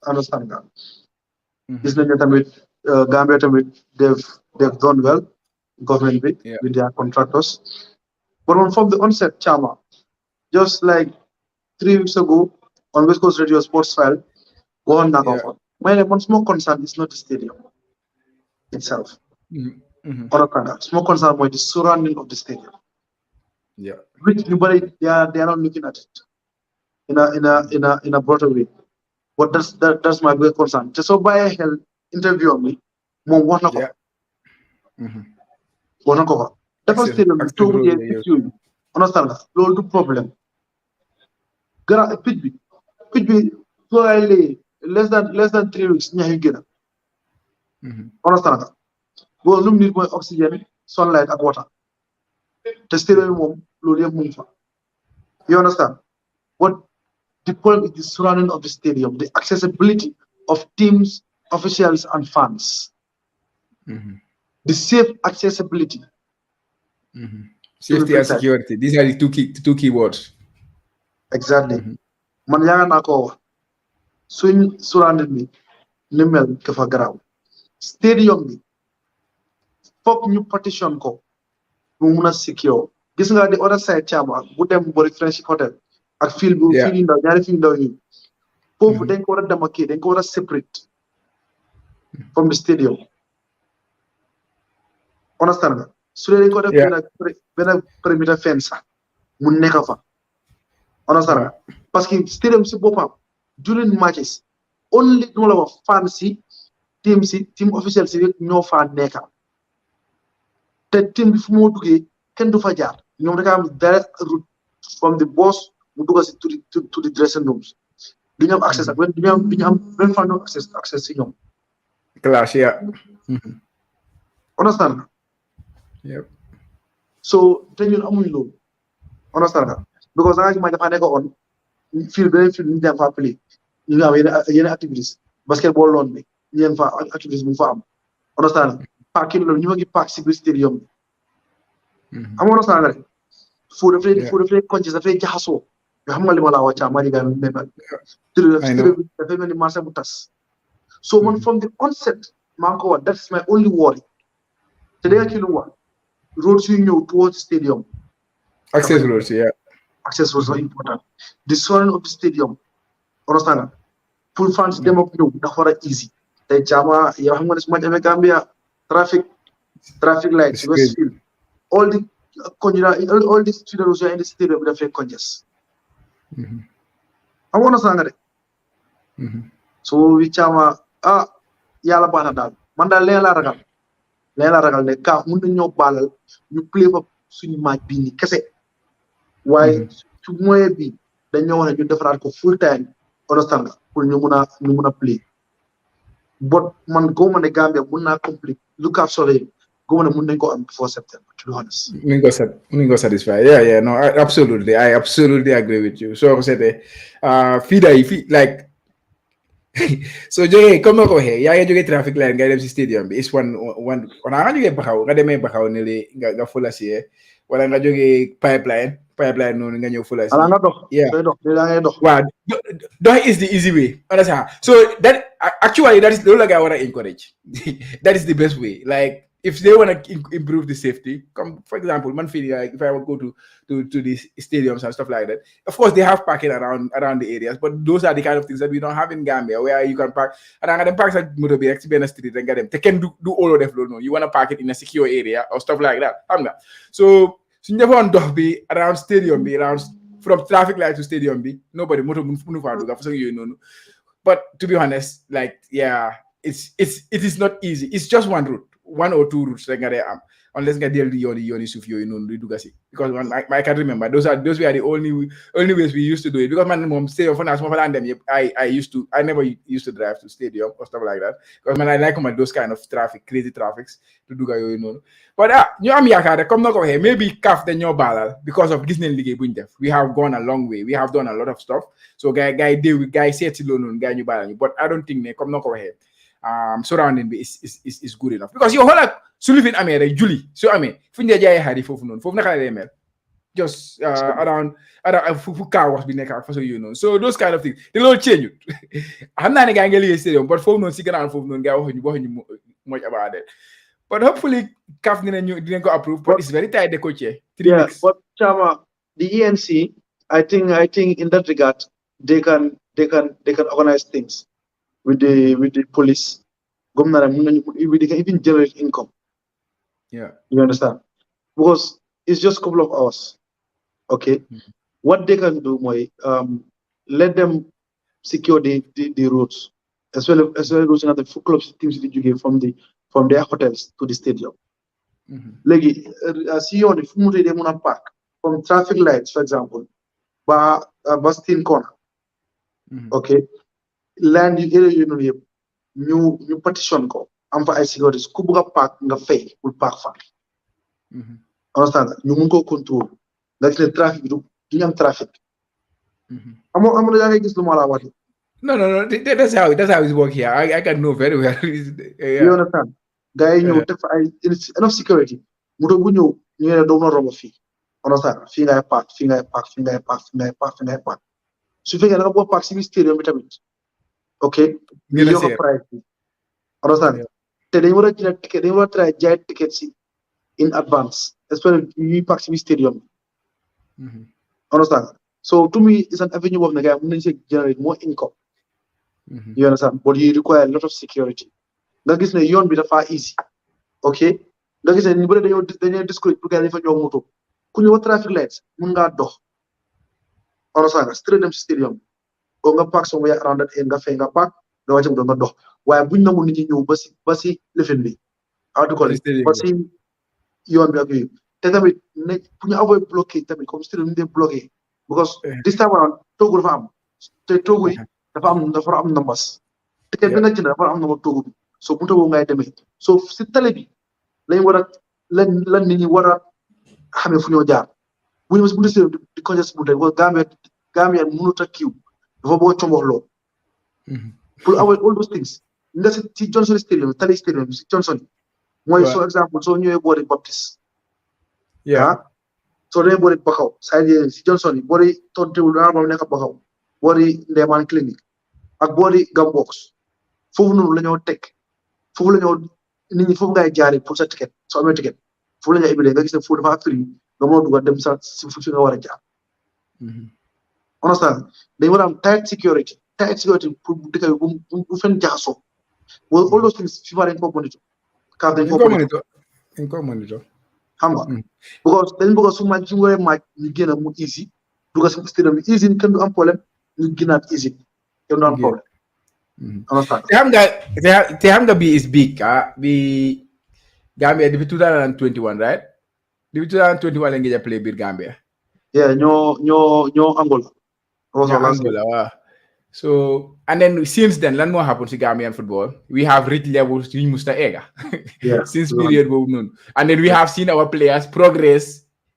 understand that. This Gambia they've done well, government with their contractors. But from the onset, Chama, just like 3 weeks ago, on West Coast Radio Sports File, one my small concern is not the stadium itself. Small concern was the surrounding of the stadium. Yeah. Which nobody they are not looking at it in a broader way. But that's my big concern. Just so by hell interview me, more one cover. One cover. The first stadium is too understand that. No problem. Pitch be slightly less than 3 weeks. Understand that? Go zoom need more oxygen, sunlight, and water. The stadium you understand? What the point is the surrounding of the stadium, the accessibility of teams, officials, and fans. The safe accessibility. Safety and security. These are the two key words. Exactly. Man yaga nako swing surrounding me nimel kafa graw stadium bi fok ñu partition ko mu mëna secure gis nga the other side chama bu dem bori French Hotel ak fil bu fil ndaw ñaari fil ndaw yi fofu dañ ko wara demarquer dañ ko wara separate from the stadium understand su dañ ko def ben perimeter fence mu nekk fa understand parce que stadium si bopam during matches only no fans team official si ñoo fa nekka te team bi fu mo duggé kenn du fa jaar ñoom rek am direct route from the boss mu dugga ci to the dressing rooms duñu am access ak duñu am ben fan access ci ñoom class understand yep so te ñun amuñ loolu understand because nga ma dafa nekk on fil beneen fil ñu dem fa play ñu am yeneen activities basketball loon bi ñeen fa activities mu fa am understand parking loolu ñu ma ngi park si biir stadium bi am understand rek foo dafay conci dafay jaxasoo yoo xam nga li ma laa wàccaa maa ngi dafay mel ni marché bu tas so man from the onset maa ngi ko wax that's my only worry te danga ci lu wax roads yu ñëw towards the stadium access roads are important the surrounding of the stadium understand pour fans dem ak ñëw dafa war a easy te jaama yow xam nga ne su ma demee Gambia traffic lights Westfield all the students are in the stadium dafay congested am understand nga de so wi caama yàlla baax na daal man daal leen laa ragal ne kaaf mun na ñoo baalal ñu play fa suñu match bii ni kese waaye su moyen bi dañoo wax ne ñu defaraat ko full time understand nga pour ñu mun a play but man góoma ne Gambia mun naa complete lu kaaf sole góoma ne mun nañ ko am before September to be honest. Mun ko satisfy yeah no I absolutely agree with you so c'était fii like so jógee comme ko waxee yaa ngi jógee traffic light nga dem si stadium bi is one nga jógee baxaw nga demee baxaw ne li nga fula si wala nga jógee pipeline noonu nga ñëw fula si nga dox waaw dox is the easy way understand so that actually that is loolu la gaa war a encourage that is the best way like if they want to improve the safety, come for example, man feel like if I would go to these stadiums and stuff like that, of course they have parking around the areas, but those are the kind of things that we don't have in Gambia, where you can park and then park at motor be in a street and get them. They can do all of them. No, you want to park it in a secure area or stuff like that. So never on be around stadium be around from traffic light to stadium be nobody motor move so you know. But to be honest, like it is not easy. It's just one route. One or two routes like unless nga deal the yoni suf yoy non du dugasi because I can remember those were the only ways we used to do it because man mom stay for nas mo fa dem I never used to drive to stadium or stuff like that because man I like those kind of crazy traffics to duga yoy non but ñu am yaakaar comme nako waxe maybe kaf dañu balal because of gis nañ liggéey buñ def we have gone a long way we have done a lot of stuff so guy setti lo non guy ñu balal but I don't think ne comme nako waxe surrounding bi is good enough because yow xoolal su lifin amee rek julli su amee fu ñu dee jaayee xar yi foofu naka la dee mel just around fu car wash bi nekk ak façon yooyu noonu so those kind of things te loolu change xam naa ne gaa ngi liggéey stadium but foofu noonu si gannaaw foofu noonu gaa waxuñu much about it but hopefully CAF dinañ ko approve but it's very tight de coach 3 weeks but Chama the ENC I think in that regard they can organize things with the police, they can even generate income. Yeah. You understand? Because it's just a couple of hours. Okay. What they can do, let them secure the roads, as well as the food clubs teams that you give from their hotels to the stadium. See on the park from traffic lights, for example, bus corner. Okay. Land yu area yu noonu yëpp ñu petition ko am fa ay sécurité ku bëgg a park nga fay pour park fa understand ñu mun ko contrôle nga gis ne trafic bi duñu am trafic amoo yaa ngay gis lu ma la wax no that's how it work here I can know very well you understand gars yi ñëw def ay enough security moto bu ñëw ñu ne doo mën a romb fii understand fii ngay park su fekkee da nga bëgg a park si biir stadium bi tamit okay ñu yokk price bi understand te dañu war a jël ticket dañu war a try jaay ticket si in advance especially ñuy park si stadium understand so to me it's an avenue of the guy mun nañ see generate more income you understand but you require a lot of security nga gis ne yoon bi dafa easy okay nga gis ne ñu bëri dañoo discourage pour gars yi fa ñëw moto ku ñëw traffic lights mun ngaa dox understand straight dem si stadium o nga park somewhere around that nga fay nga park nga wàcce nga dox waaye buñ nangu nit ñi ñëw ba si lifin bi ba si yoon bi ak yooyu te tamit ne pour ñu avoid bloqué tamit comme stadium ñu dee bloqué because this time around toogu dafa am te toogu yi dafa am numbers ticket bi nga jënd dafa am number toogu bi so bu toogu ngay demee so si télé bi lañ war a lan nit ñi war a xamee fu ñoo jaar bu ñu bu stadium di congest bu tey Gambia mënut a kiiw dafa boo comboxloo pour avoid all those things nga si Johnson Stadium Tali Stadium si Johnson mooy Waaw. for example soo ñëwee boori Baptiste Yeah. soo demee boori Bakaw side yooyu si Johnson yi boori tontiwul daa moom nekk Bakaw boori Ndeemaan clinique ak boori Gambox foofu noonu la ñoo teg foofu la ñoo nit ñi foofu ngay jaaree pour sa ticket soo amee ticket foofu la ñoo ébilee nga gis ne foofu dafa free nga mën a dugg dem sa fi nga war a jaar understand dañu war a am tight security pour dëkk bi bu fen jaxasoo well all those things FIFA dañ ko monitor CAF dañ ko monitor dañ ko monitor xam nga because dañ bëgg su match su waree match ñu génn mu easy dugg si stadium bi easy kenn du am problème ñu génnaat easy kenn du am problème understand te xam nga bi is big bi Gambia depuis 2021 right depuis 2021 la ngi play biir Gambia yeah ñoo Angola Angola waaw so and then since then lan moo happen si Gambian football we have reached levels we musta ega since period boobu noonu and then we have seen our players progress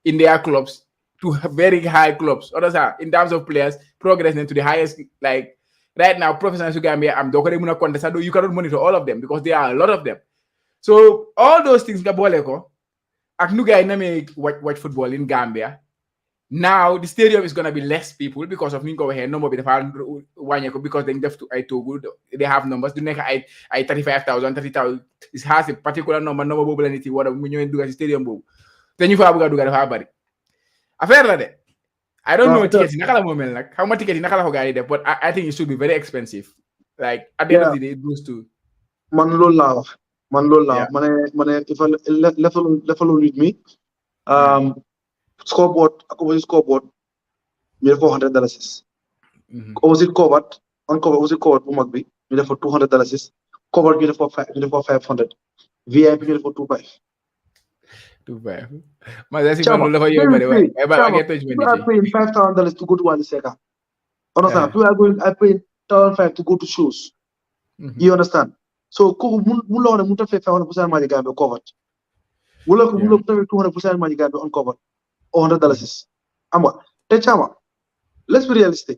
in their clubs to very high clubs understand in terms of players progress into the highest like right now professional su Gambia am doo ko dee mën a compter sax you cannot monitor all of them because there are a lot of them so all those things nga boole ko ak nu gaay namee watch football in Gambia now the stadium is gonna be less people because of ni ko waxee number bi dafa wàññeeku because dañ def ay toogu they have numbers du nekk ay 35,000 30,000 it has a particular number boobu la nit yi war a mu ñëwee dugga si stadium boobu te ñu faa bëgg a dugga dafa bari affaire la de I don't know ticket yi naka la moo mel nag xaw ma ticket yi naka la ko gars yi def but I think it should be very expensive like at the end of the day it goes to man loolu laa wax ma ne if level with me scoreboard ak opposite scoreboard ñu def $400 opposite covered opposite covered bu mag bi ñu def $200 covered ñu def ko $500 VIP ñu def ko $2,500 ma da si man loolu dafa yomb de waaye ba ngeen toj people are paying $5,000 to go to Wally Seck understand people are paying $1,500 to go to shows you understand so kooku mun la wax ne mun ta fay 500% Maji Gambia covered wala ko mun la ta fay 200% Maji Gambia uncovered $100 am nga te Chama let's be realistic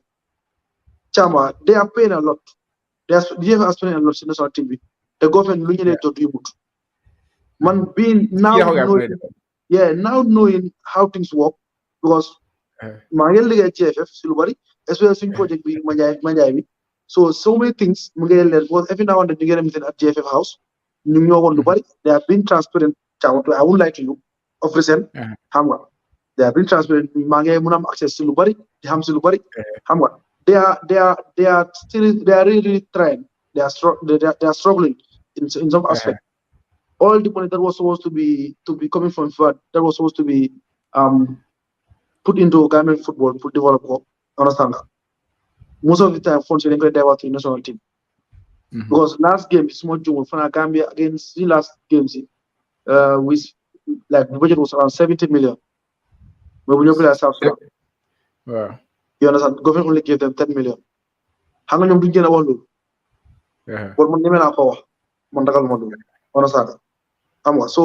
Chama they are paying a lot they are spending a lot in national team bi the government lu ñu leen jot yu mut man being now knowing how things work because maa ngi liggéey GFF si lu bari especially suñ project bi Manjai bi so many things mu ngi leen because every now and then ñu ngi meeting at GFF house ñu ñoo woon lu bari they have been transparent Chama I won't lie to you of recent xam nga they have been transparent maa ngi mun am access si lu bari di xam si lu bari xam nga they are really trying they are struggling in some aspect all the money that was supposed to be coming from FIFA that was supposed to be put into Gambian football to develop understand that most of the time funds are divert to the national team because last game is more June for Gambia against the last games with like the budget was around 70 million but when you play South Sudan you understand government only gave them 10 million how nga ñoom duñ gën a wax loolu bon man ñeme naa ko wax man dagal ma loolu understand xam nga so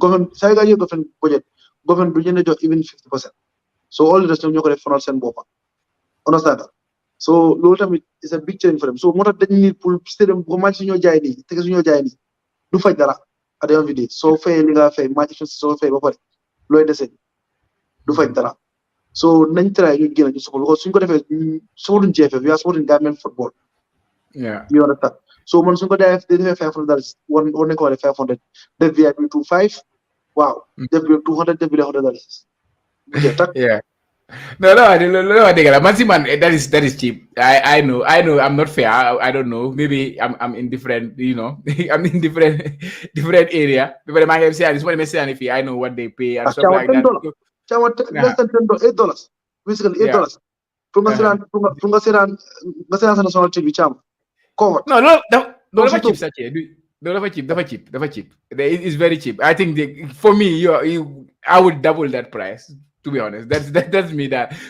government saa yu gaa government budget government du ñu jox even 50% so all the rest ñoom ñoo ko def fanal seen boppa understand so loolu tamit is a big change for them so moo tax dañu need pour stadium bu match suñoo jaay nii tege suñoo jaay nii du faj dara at the end of the day soo fay li nga fay match soo fay ba pare looy dese du faj dara so nañ try ñu génn ñu support because suñ ko defee supporting GFF we are supporting Gambian football you understand so man suñ ko defee $500 war nañ ko war 500 def VIP 25 waaw def bi 200 def bi $100 no, man, that is cheap. I know. I'm not fair. I don't know. Maybe I'm in different. I'm in different area. But I know what they pay and stuff like that. Less than $8. Basically $8. From the national TV channel. Covered. No, cheap. It's very cheap. I think for me, I would double that price. To be honest, that's me.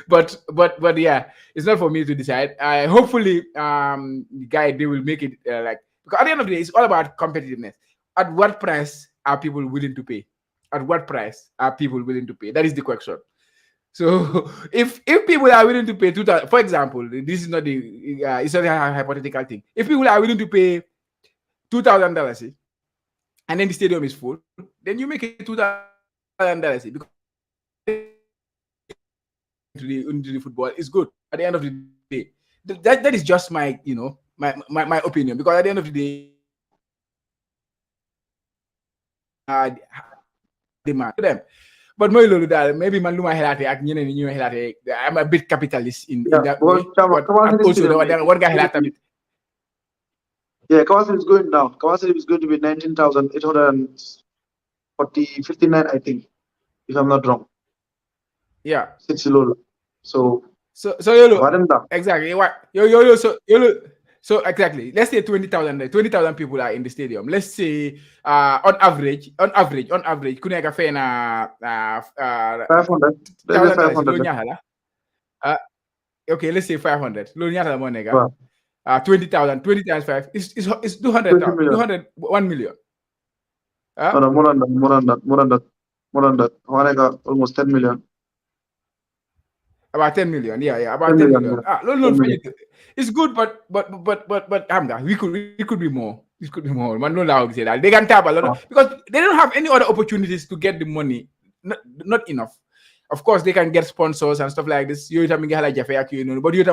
But yeah, it's not for me to decide. Hopefully, they will make it because at the end of the day, it's all about competitiveness. At what price are people willing to pay? At what price are people willing to pay? That is the question. So if people are willing to pay 2,000, for example, this is not the it's not a hypothetical thing. If people are willing to pay $2,000, and then the stadium is full, then you make it $2,000 because into the football is good at the end of the day. That is just my my opinion, because at the end of the day, demand to them. But maybe man luma helate ak ñeneen ñi ñoo helate. I'm a bit capitalist in that way. But also what guy helate tamit. Yeah, Kawasaki is going down. Kawasaki is going to be 19,859, I think, if I'm not wrong. Yeah. So exactly. So exactly. Let's say 20,000 people are in the stadium. Let's say on average, kuneka fe na 500. Okay, let's say 500. Lo nyata mo nega. 20,000 times 5 is 200,000. 1 million. No, more than that. Almost 10 million. About 10 million, about 10 million. It's good, but we could be more. It could be more. Man, no lie, say that they can tap a lot because they don't have any other opportunities to get the money. Not enough. Of course, they can get sponsors and stuff like this. But you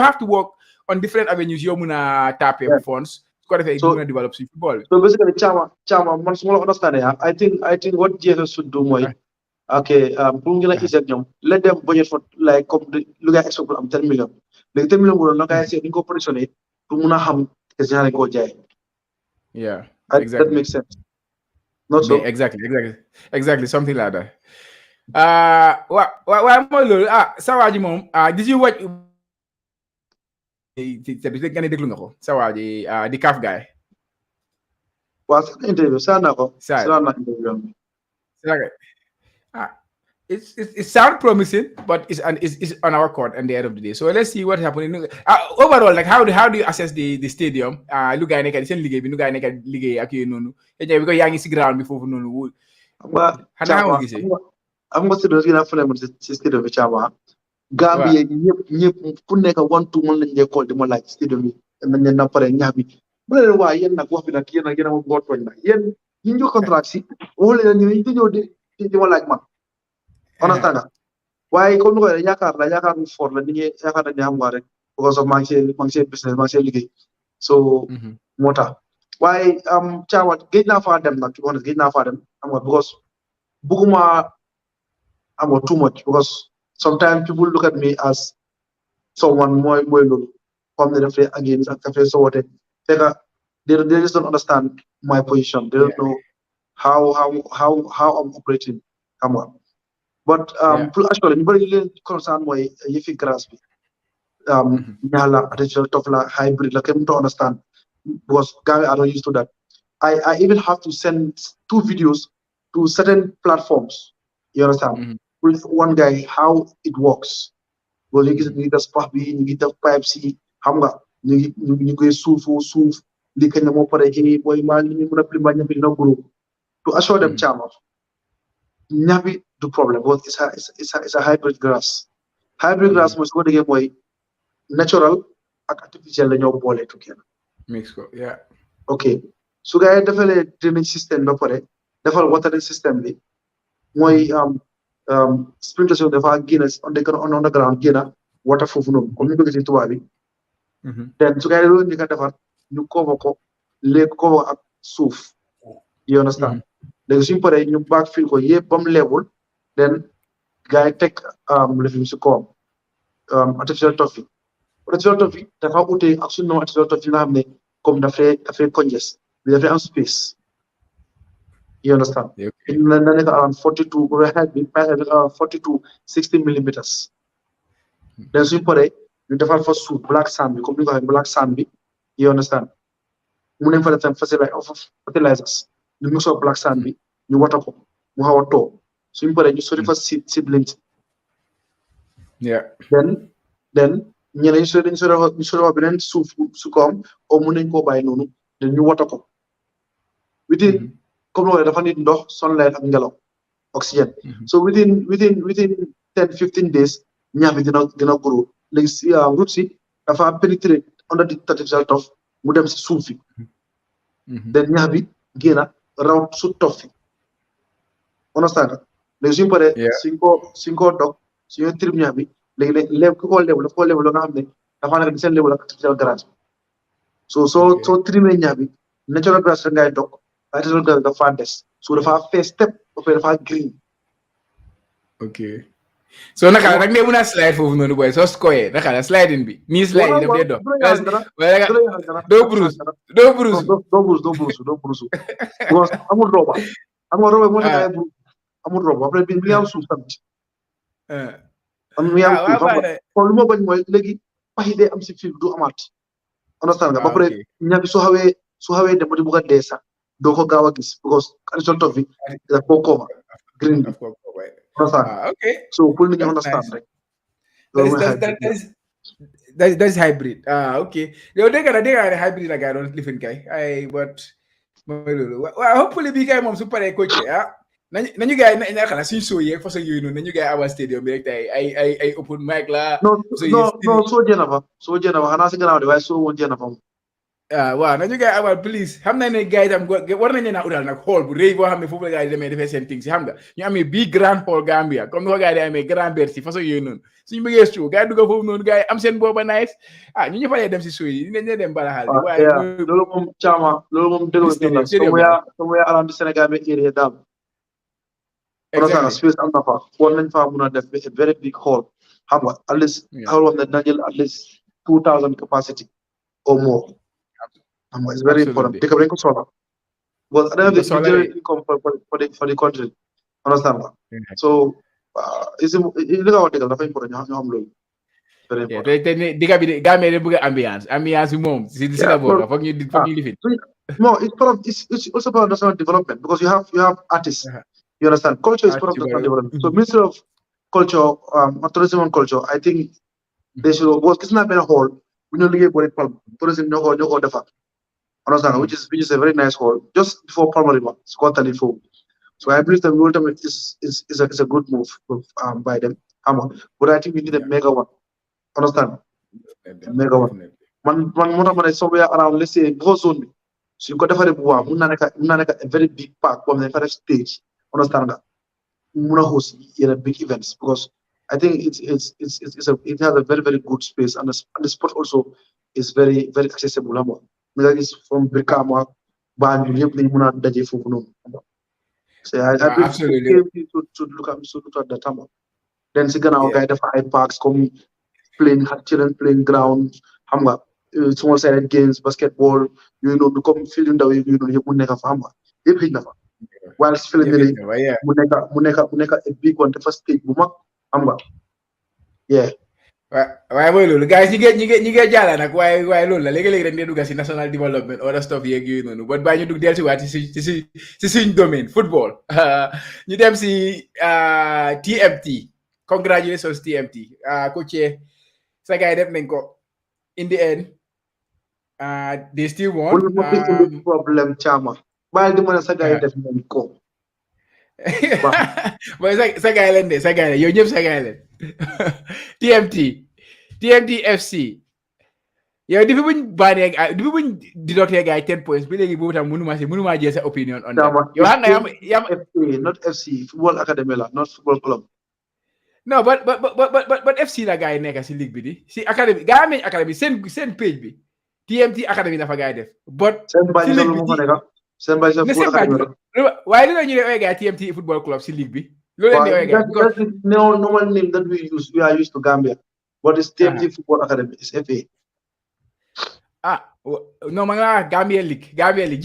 have to work on different avenues. You tap your funds. So develop football. So basically, Chama, man, small understand. I think what GFS should do more. Okay, let them budget for like look at example, 10 million. Like 10 million would not say incorporation to Munaham is go jay. Yeah, exactly. That makes sense. Not so exactly something like that. Sawaji mom, did you watch the calf guy? Was interview, interview. It sounds promising, but it's on our court at the end of the day. So let's see what happens. Overall, like how do you assess the stadium? Look guy because yang is ground before no. I'm going to do stadium Chama. Gambia ku nekk 1-2 mën lañ call di ma laaj stadium yi nañ na pare ñaax bi bu leen waa yéen nag wax bi nag yéen a ma boot tooñ nag yéen ñu jox contrat si wala leen ñu ñëw di ma laaj man understand nga waaye comme ni ko yaakaar mu fort la nit ñi yaakaar nañ ne xam nga rek because of maa ngi see business maa ngi see liggéey so moo tax waaye Chama géej naa faa dem nag géej naa faa dem xam nga because bugguma am too much because sometimes people look at me as someone more low. Come the against so what they just don't understand my position. They don't know how I'm operating. Come on. But actually anybody concerned why if you grasp nyala additional tofla hybrid like to understand because guy I don't used to that. I even have to send 2 videos to certain platforms. You understand? With one guy how it works. Well, you need the spot you need the pipe see hamga you go suuf li kanya mo pare ci boy ma ni mu rappli ma ñabi no group to assure them Chama ñabi du problem but it's a hybrid grass grass mo ko dege moy natural ak artificial la ñoo bolé to kenn mix ko okay su gaay defale drainage system ba pare defal watering system bi moy sprinkler system dafa génn on the ground génn water foofu noonu comme ni ko gisee tubaab bi then su gaay loolu ñu ko defar ñu cover ko léegi cover ak suuf you understand léegi suñu paree ñu backfill ko yëpp ba mu level then gaay teg lefim si kawam artificial turf bi dafa ute ak suñu noonu artificial turf yi nga xam ne comme dafay congest bi dafay am space you understand na nekk around 42 60 millimeters then suñu paree ñu defal fa suuf black sand bi comme ni nga waxee black sand bi you understand mu ne fa def fertilizers ñu mixoo black sand bi ñu wata ko mu xaw a too suñu paree ñu sori fa seedlings then ñeneen ñu sori fa beneen suuf su koom o mun nañ koo bàyyi noonu then ñu wata ko comme loolu dafa nit ndox sunlight ak ngelaw oxygène so within 10-15 days ñax bi dina grow léegi si roots yi dafa pénétrer under the surface of mu dem si suuf fi then ñax bi génna raw su tof fi understand léegi suñu paree suñ ko dog suñu trip ñax bi léegi léeb ku ko lébu dafa ko lébu la nga xam ne dafa nekk di seen lébu la artificial grass soo trimee ñax bi natural grass rek ngay dog artificial grass dafa des so dafa fees step ba pare dafa green ok so naka rek ne mën a slide foofu noonu boy soo scoyee naka la sliding bi nii slide yi daf dee dox doo bruce because amul roba xam nga roba moo nekk ay bruce amul roba après bi nga am suuf tamit am mi am suuf xam nga kon lu ma bañ mooy léegi pax yi day am si fii du amaat understand nga ba pare ñax bi soo xawee dem ba di bugg a dee sax doo ko gaaw a gis because result of bi daf koo cover green bi okay so pour nit ñi understand rek that's hybrid okay yow dégg nga hybrid la gars doon lifin kay ay but mooy loolu waaw hopefully bii kay moom su paree coach nañu gars yi na xanaa suñu soo yeeg façon yooyu noonu nañu gars yi awa stadium bi rek tey ay open mic la non soo jéem a fa xanaa si gannaaw de waaye soo woon jéem a fa moom waaw nañu gars yi awa please xam nañ ne gars yi tam war nañ leen a utal nag hall bu rëy boo xam ne foofu la gars yi demee defee seen thing si xam nga ñu amee bii grand hall Gambia comme ni ko gars yi amee grand Bercy façon yooyu noonu suñu bëggee show gars yi dugga foofu noonu gars yi am seen booba nice ñu ñëfalee dem si show yi dinañ leen dem bala xaal bi waaye loolu moom caama loolu moom dëgg la sama yaa around Sénégal bi area daal space am na fa war nañ faa mun a def a very big hall xam nga at least hall wax ne dina jël at least 2000 capacity or more xam nga it's very important dëkk bi dañ ko soxla because at the end of the day generate income for the country understand nga so li nga wax dëgg dafa important ñu xam loolu te digga bi Gambie de bëgg ambiance bi moom si la bokk foog ñu lifin no it's also part of national development because you have artists you understand culture is part of national development so Ministry of Culture tourism and culture I think they should was gis naa benn hall bu ñu liggéey boole Palma tourism ñoo ko defar understand which is a very nice hall just before Palma River Scotland foofu so I believe that ultimately is a good move by them but I think we need a mega one understand mega one man moo tax ma ne somewhere around let's say boo zone bi suñ ko defaree bu baax mun naa nekk a very big park boo xam ne dafa def stage understand nga mun a host big events because I think it has a very very good space and the spot also is very very accessible xam nga gis from Brikama Banjul yëpp lañ mun a daje foofu noonu so I believe to look at that xam nga then si gannaaw gars yi dafa ay parks comme children playing ground xam nga small sided games basketball yooyu noonu comme field yu ndaw yooyu noonu yëpp mu nekk fa xam nga yëpp xëy na fa while si fële mu nekk a big one dafa stage bu mag xam nga waaye mooy loolu gars yi ñi ngi jaala nag waaye loolu la léegi-léegi rek ne dugga si national development other stuff yeeg yooyu noonu but bàyyi ñu dugg del si waat si suñ domaine football ñu dem si TMT congratulations TMT coach sa gars yi def nañ ko in the end they still won problème caama bàyyi di mën a sa gars yi def nañ ko mooy sa gars yi leen de sa gars yi yow ñëpp sa gars yi leen TMT FC yow depuis buñ deducté gars yi 10 points bi léegi boobu tam mënuma jël sa opinion on that yow xam nga yam not FC football academy la not football club no but FC la gars yi nekk si ligue bi di si academy gars yi nañ academy seen page bi TMT academy la fa gars yi def but si ligue bi waaye li la ñu ne gars TMT football club si ligue bi loolu leen di gars that's the normal name that we are used to Gambia but it's TMT football academy it's FA non ma nga Gambia League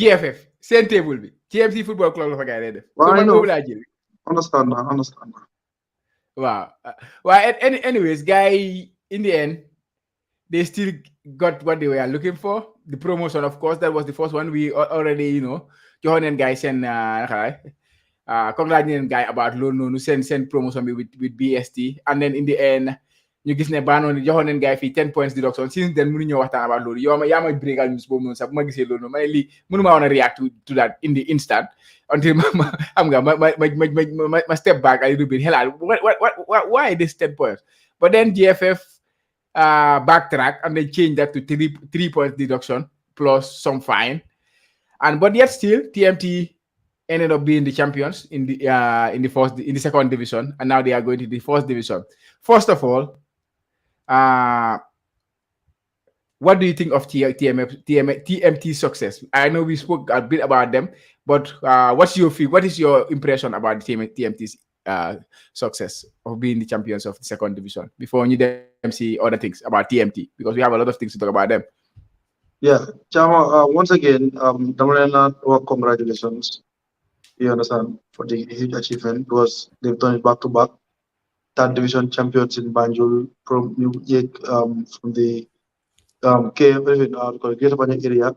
GFF seen table bi TMT football club la fa gars yi def so man boobu laa jël understand waaw anyways guys in the end they still got what they were looking for the promotion of course that was the first one we already joxoon neen guys seen congratulating guys about loolu noonu seen promotion bi with BST and then in the end ñu gis ne baanoon joxoon nañ gars yi fii 10 points deduction since then mënuñoo waxtaan about loolu yow yaa ma breakal news boobu noonu sax bu ma gisee loolu noonu ma ne lii mënumaa woon a react to that in the instant until xam nga ma step back a little bit xelaat why this 10 points but then GFF backtrack and they change that to 3 points deduction plus some fine but yet still TMT ended up being the champions in the second division, and now they are going to the first division. First of all, what do you think of TMT success? I know we spoke a bit about them, but what's your feel? What is your impression about the TMT's success of being the champions of the second division? Before you them see other things about TMT, because we have a lot of things to talk about them. Yeah, Chama, once again, Damalena, congratulations. You understand, for the huge achievement, because they've done it back to back. Third division champions in Banjul from the Greater Banjul area,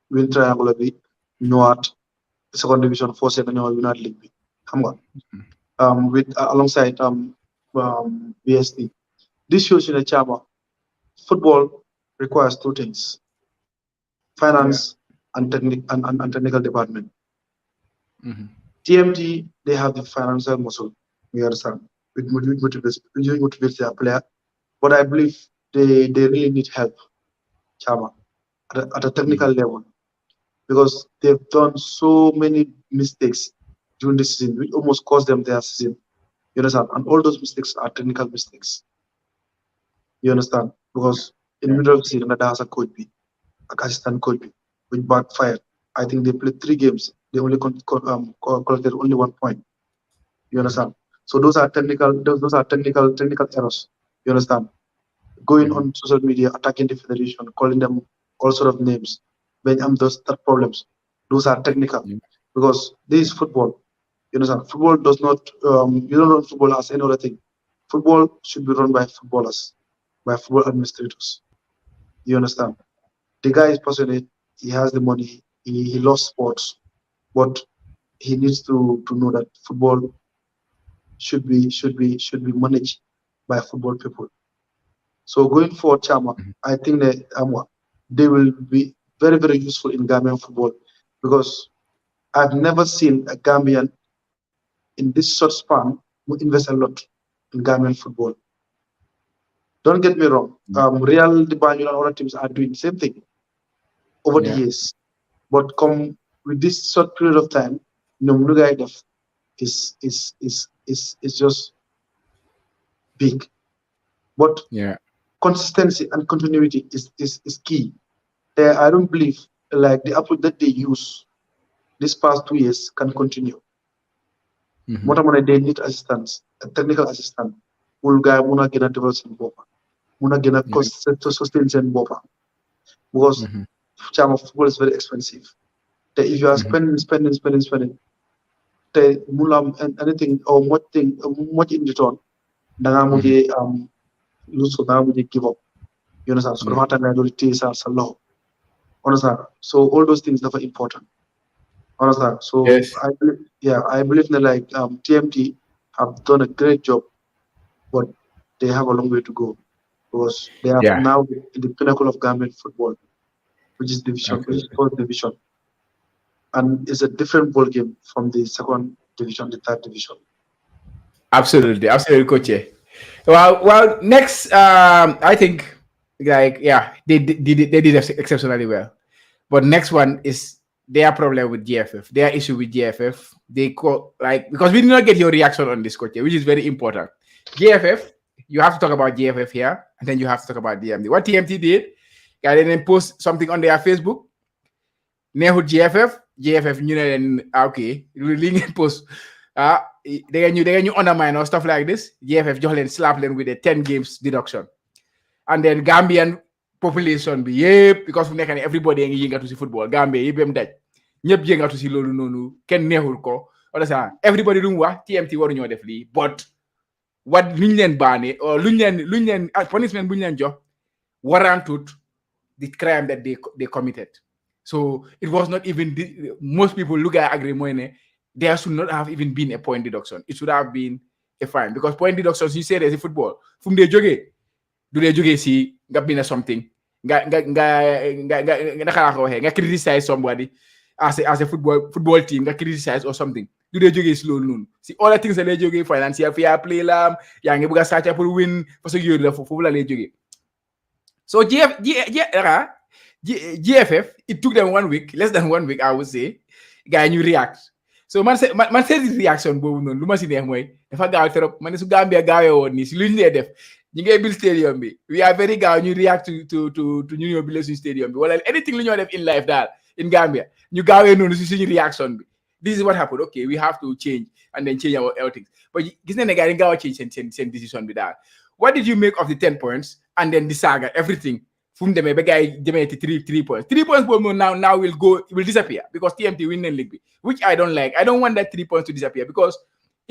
win triangle bi ñëwaat second division force dañoo winaat league bi xam nga with alongside BST. This shows you that Chama, football requires two things: finance and technical department. TMT, they have the financial muscle, you understand, which motivates their player. But I believe they really need help, Chama, at a technical level, because they've done so many mistakes during the season, which almost cost them their season. You understand? And all those mistakes are technical mistakes. You understand? Because in the middle of the season, there has a coach, assistant coach, which backfired. I think they played 3 games. They only collected only 1 point. You understand? So those are technical. Those are technical errors. You understand? Going on social media, attacking the federation, calling them all sort of names. When those problems, those are technical, because this is football. You understand? Football does not. You don't run football as any other thing. Football should be run by footballers, by football administrators. You understand? The guy is passionate. He has the money. He loves sports, but he needs to know that football should be managed by football people. So going forward, Chama, I think that they will be very, very useful in Gambian football, because I've never seen a Gambian in this short span who invest a lot in Gambian football. Don't get me wrong. Real, the Banjul and other teams are doing the same thing over the years. But come with this short period of time, is just big. But consistency and continuity is key. I don't believe like the approach that they use this past 2 years can continue. They need assistance, a technical assistant. Will guy muna gonna develop some bopa, muna gonna to sustain some bopa, because football is very expensive. If you are spending, anything or much in return, lose give up. You understand? So the matter are low. Understand? So all those things are very important. Understand? So I believe that like TMT have done a great job, but they have a long way to go, because they are now in the pinnacle of Gambian football, which is fourth division, and it's a different ball game from the second division, the third division. Absolutely, Coach. Well, next, I think they did exceptionally well, but next one is their problem with GFF, their issue with GFF. They call because we did not get your reaction on this, Coach, which is very important. GFF, you have to talk about GFF here, and then you have to talk about DMD. What TMT did, they then post something on their Facebook. Nehu GFF, you know, okay, really post. They can undermine or stuff like this. GFF just slap them with a 10 games deduction, and then Gambian population be because everybody ngi yëngatu ci football Gambia yëpp dem daj ñëpp yëngatu ci loolu noonu kenn neexul ko wala everybody lu mu wax TMT waru ñoo def lii but what luñ leen baane or luñ leen punishment buñ leen jox warrantut the crime that they committed. So it was not even most people look at agree mooy ne there should not have even been a point deduction. It should have been a fine, because point deductions, you say there's a football from the jógee du dee jógee si nga bind something nga naka laa ko waxee nga criticize somebody as a football team nga criticize or something du dee jógee si loolu noonu si all the things la lay jógee financial fair play la yaa ngi bëgg a sàcca pour win parce que yooyu la foofu la lay jógee so GFF it took them 1 week less than 1 week I would say gars yi ñu react so man seen reaction boobu noonu lu ma si neex mooy dafa gaaw trop man ne su Gambia gaawee woon nii si lu ñu dee def ñu ngay bil stadium bi we are very gaaw ñu react to ñu ñëw bile suñu stadium bi wala anything lu ñoo def in life daal in Gambia ñu gaawee noonu si suñu reaction bi this is what happened okay we have to change and then change our things but gis nañ ne gars yi gaaw a change seen decision bi daal what did you make of the 10 points and then the saga everything fu mu demee ba gars yi demee ci 3 points 3 points boobu noonu now will disappear because TMT win nañ league bi which I don't like I don't want that 3 points to disappear because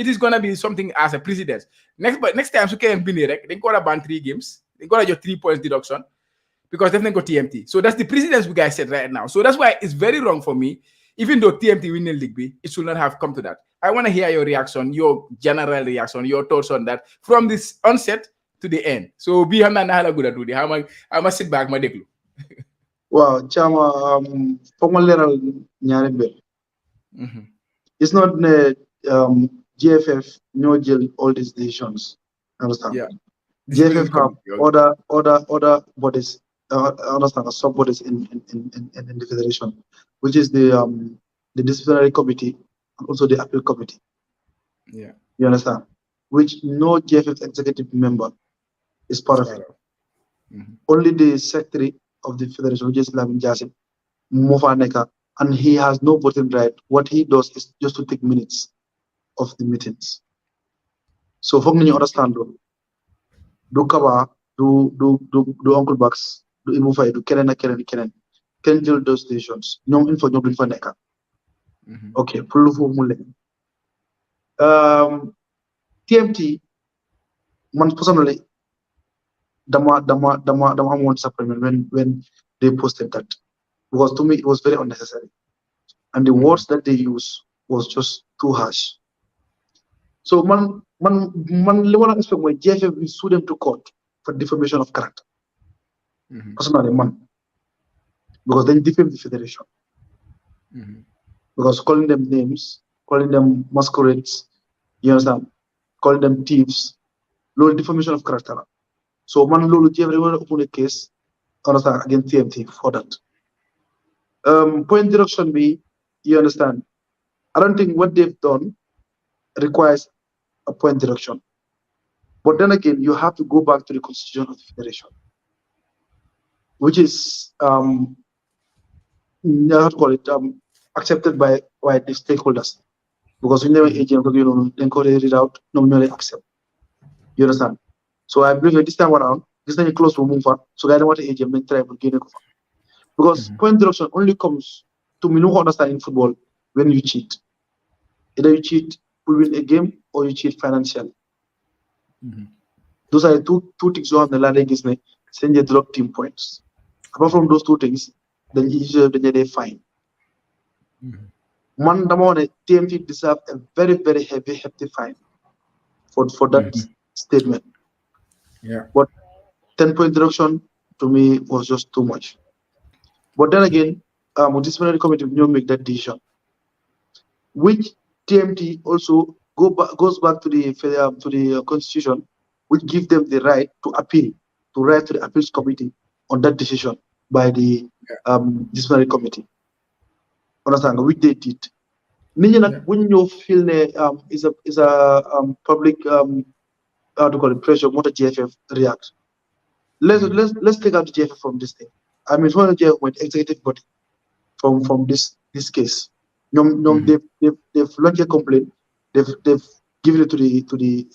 it is gonna be something as a precedence next time su keneen bindee rek dañ ko war a ban 3 games dañ ko war a jox 3 points deduction because def nañ ko TMT so that's the precedence we guys set right now so that's why it's very wrong for me even though TMT win nañ league bi it should not have come to that I want to hear your reaction your general reaction your thoughts on that from this onset to the end so bii xam naa naa la gudda tuuti xama sit back ma déglu waaw Chama foog ma leeral ñaari mbir it's not ne GFF ñoo jël all these decisions understand yeah GFF have other bodies understand sub bodies in the federation which is the disciplinary committee and also the appeal committee yeah you understand which no GFF executive member is part of it. Only the secretary of the federation, which is Lamin Jassim, Mofaneka, and he has no voting right. What he does is just to take minutes of the meetings. So for me, you understand, do Kaba, do Uncle Bucks, do Imufai, do Keren, can deal those stations. No info, no info neka. Okay, Pulufu Mule. TMT, man personally, Dama want supplement when they posted that because to me it was very unnecessary and the words that they use was just too harsh. So man level expect my GFF will sue them to court for defamation of character. Personally, man, because they defame the federation. Because calling them names, calling them masquerades, you understand, calling them thieves, low defamation of character. So man lolu everyone open a case understand against TMT for that. Point deduction B, you understand. I don't think what they've done requires a point deduction. But then again, you have to go back to the constitution of the federation, which is how to call it accepted by the stakeholders. Because we never AGM then call it out, nominally accept. You understand? So I believe that this time around, this time close to move so I don't want to AGM then try to gain it. Because point deduction only comes to me no understand in football when you cheat. Either you cheat to win a game or you cheat financially. Those are the two things you have the ladder against me, send you drop team points. Apart from those two things, then you they fine. Man Damone TMT deserve a very, very hefty fine for that statement. Yeah. But 10-point deduction to me was just too much. But then again, disciplinary committee will make that decision, which TMT also goes back to the constitution, which gives them the right to appeal, to write to the appeals committee on that decision by the disciplinary committee. Understand? Which they did. When you feel is a public how to call it pressure, what the GFF react. Let's take out the GFF from this thing. I mean, one of the GFF executive body from this case. They've launched a complaint. They've given it to the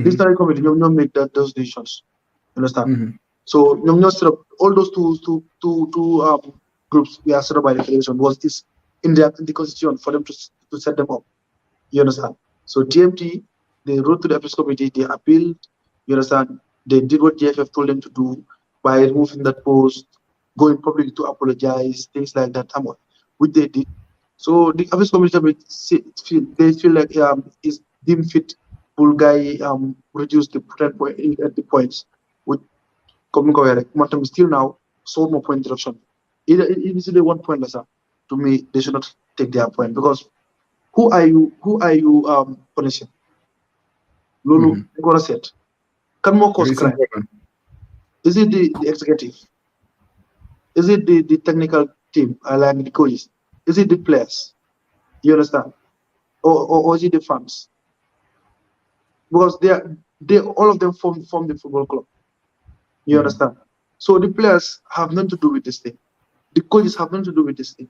disciplinary committee. You make those decisions. Understand? So you set up all those two groups we are set up by the federation was this in the constitution for them to set them up. You understand? So TMT, they wrote to the appeals committee, they appealed, you understand? They did what GFF told them to do by removing that post, going public to apologize, things like that, which they did. So the appeals committee they feel like is deemed fit pour gars yi reduce the the points with comme ni ko waxee rek man tamit still now so more point deduction either it is one point la sax to me they should not take their point because who are you punishing loolu dañ ko war a seet kan moo cause crime is it the executive is it the technical team like the coaches is it the players you understand or is it the fans because they all of them form the football club. You understand? So the players have nothing to do with this thing. The coaches have nothing to do with this thing.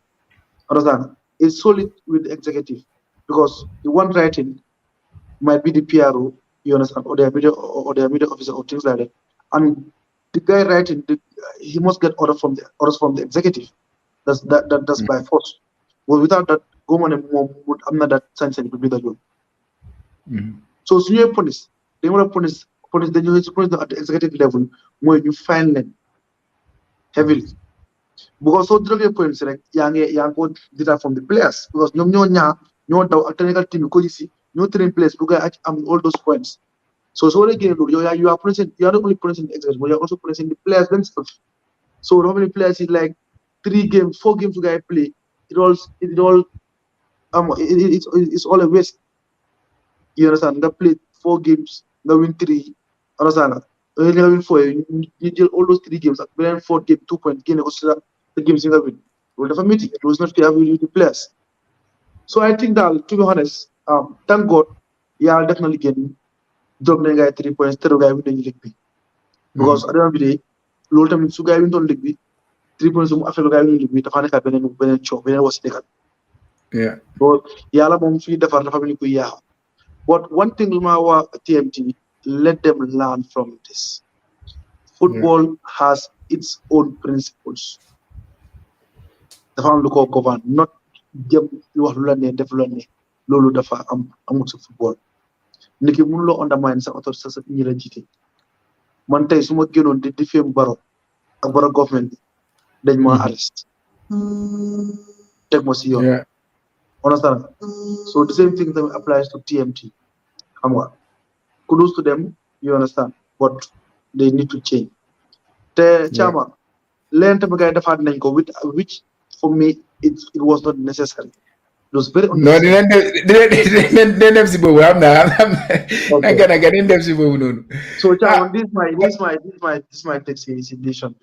Understand? It's solely with the executive because the one writing might be the PRO, you understand, or their media officer or things like that. And the guy writing, he must get orders from the executive. That's by force. Well, without that, government would I'm not that sense to be the job. So senior police, they want to punish then you punish them at the executive level when you find them heavily. Because so drug points like young data from the players because no the technical team because you see no train players because all those points. So again you are punishing you are not only punishing the executive, but you are also punishing the players themselves. So how many players is like 4 games you guys play, it's all a waste. You understand? They play 4 games, they win 3. Understand? They win 4. You deal all those 3 games. Then 4 game, 2 points. Gain the games you win. We'll have a meeting. It was not fair with the players. So I think that to be honest, thank God, yeah, definitely getting job guy 3 points, 3 guy winning league B. Because at the end of the day, low time su guy win on league B, 3 points after guy winning league B, the final benen show, benen was taken. Yeah. So yalla mom fi defar dafa melni ko ya. But one thing Lumawa TMT, let them learn from this. Football has its own principles. The family ko govern, not jëm you wax lu la né def lu la né. Lolu dafa amul ci football. Niki mënu lo undermine sa autorité sa ñi la jité. Man tay suma gënon di defem baro ak baro government dañ ma arrest. Tek mo ci yoon. Yeah. Understand? So the same thing that applies to TMT. Kudos to them, you understand, but they need to change. The Chama, learn to make a which for me it was not necessary. It was very unnecessary. So Chama, this is my decision.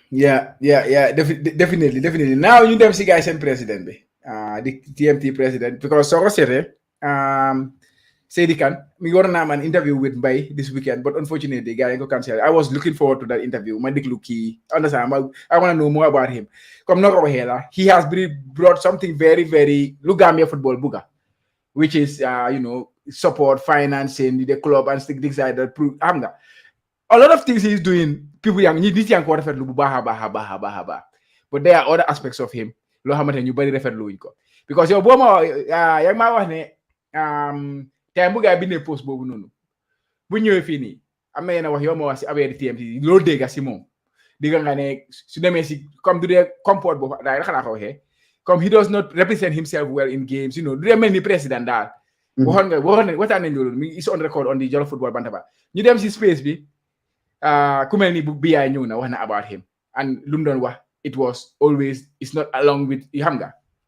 Yeah, definitely. Now you them see guys and president be. The TMT president because so Seydi Kane, we got an interview with Bay this weekend, but unfortunately, the guy got cancelled. I was looking forward to that interview. My Luki, understand? I want to know more about him. Come not over here. He has brought something very, very Gambia football buga, which is support, financing the club and things like that. A lot of things he's doing. People young quarter for baha. But there are other aspects of him. Lo hamante ñu bari refer luñ ko because yow boma yak ma wax ne tay bu gaay bi ne post bobu nonu bu ñëwé fi ni amna yena wax yow ma wax ci affaire TMT lo dégga ci mom diga nga ne su démé ci comme du dé comport bobu da xana ko waxé comme he does not represent himself well in games du dé melni président dal waxon nga waxtaan nañ lolu mi is on record on the Jollof Football Bantaba ñu dem ci space bi ku melni bu biya ñëw na wax na about him and lu doon wax it was always, it's not along with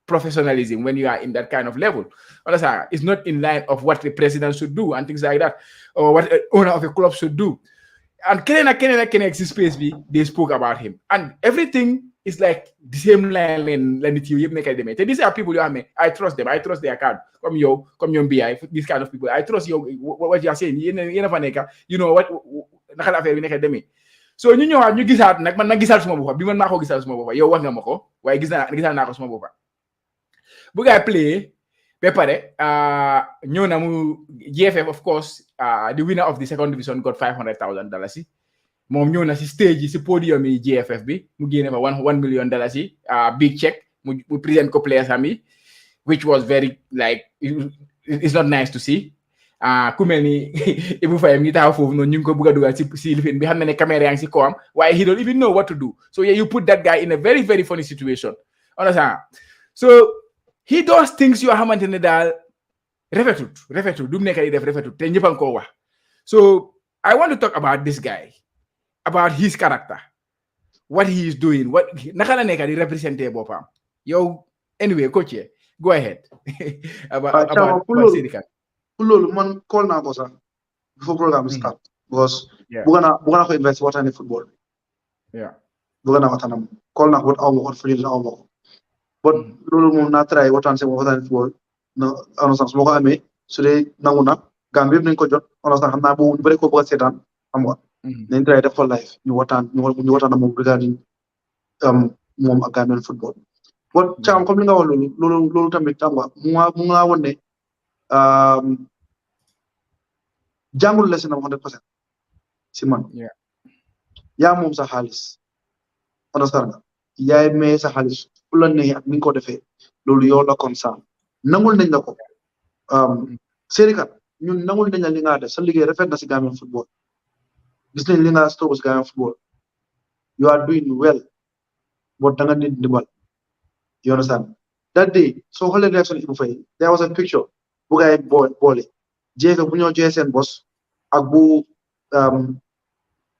professionalism when you are in that kind of level. It's not in line of what the president should do and things like that, or what an owner of a club should do. And Kenen exist space they spoke about him. And everything is like the same line these are people you have me. I trust them, I trust their card. Come your BI, these kind of people. I trust you what you are saying. You know what so ñu ñëwaat ñu gisaat nag man nag gisaat suma boppa bi man maa ko gisaat suma boppa yow wax nga ma ko waaye gisaat naa ko suma boppa bu gaay play ba pare ñëw na mu GFF of course the winner of the second division got $500,000 moom ñëw na si stage yi si podium yi GFF bi mu génne fa $1 million big check mu present ko players am yi which was very like it's not nice to see ku mel ni Ibu Faye mi taxaw foofu noonu ñu ngi ko bëgg a dugal si lifin bi xam na ne caméra yaa ngi si kawam waaye he don't even know what to do so yeah, you put that guy in a very very funny situation understand so he does things yoo xamante ne daal rafetut du mu nekk di def rafetut te ñëpp a ngi koo wax so I want to talk about this guy about his character what he is doing what naka la nekk di representer boppam yow anyway coach go ahead about Sidika loolu man call naa ko sax before program start because yeah bëgg naa ko invest waxtaanee football yeah bëgg naa waxtaan call naa ko but aw ma ko free aw ma ko but loolu moom naa try waxtaan si waxtaanee football na understand su ma ko amee su dee nangu na Gambia yëpp nañ ko jot understand xam naa boobu ñu bëri ko bëgg a seetaan xam nga nañ try def ko live ñu waxtaan moom regarding moom ak Gambian football but Cham comme li nga wax loolu tamit xam nga mu nga woon ne jàngul lesson 100% si man yaa moom sa xaalis understand nga yaay may sa xaalis fu la neexee ak ni nga ko defee loolu yow la concerne nangul nañ la ko Serikat ñun nangul nañ la li nga def sa liggéey rafet na si Gambian football gis nañ li nga stop si Gambian football you are doing well but da nga nit ndimbal you understand that day soo xoolee réaction Ibu Faye there was a picture bu gaay boole jeefe bu ñoo joxee seen bos ak bu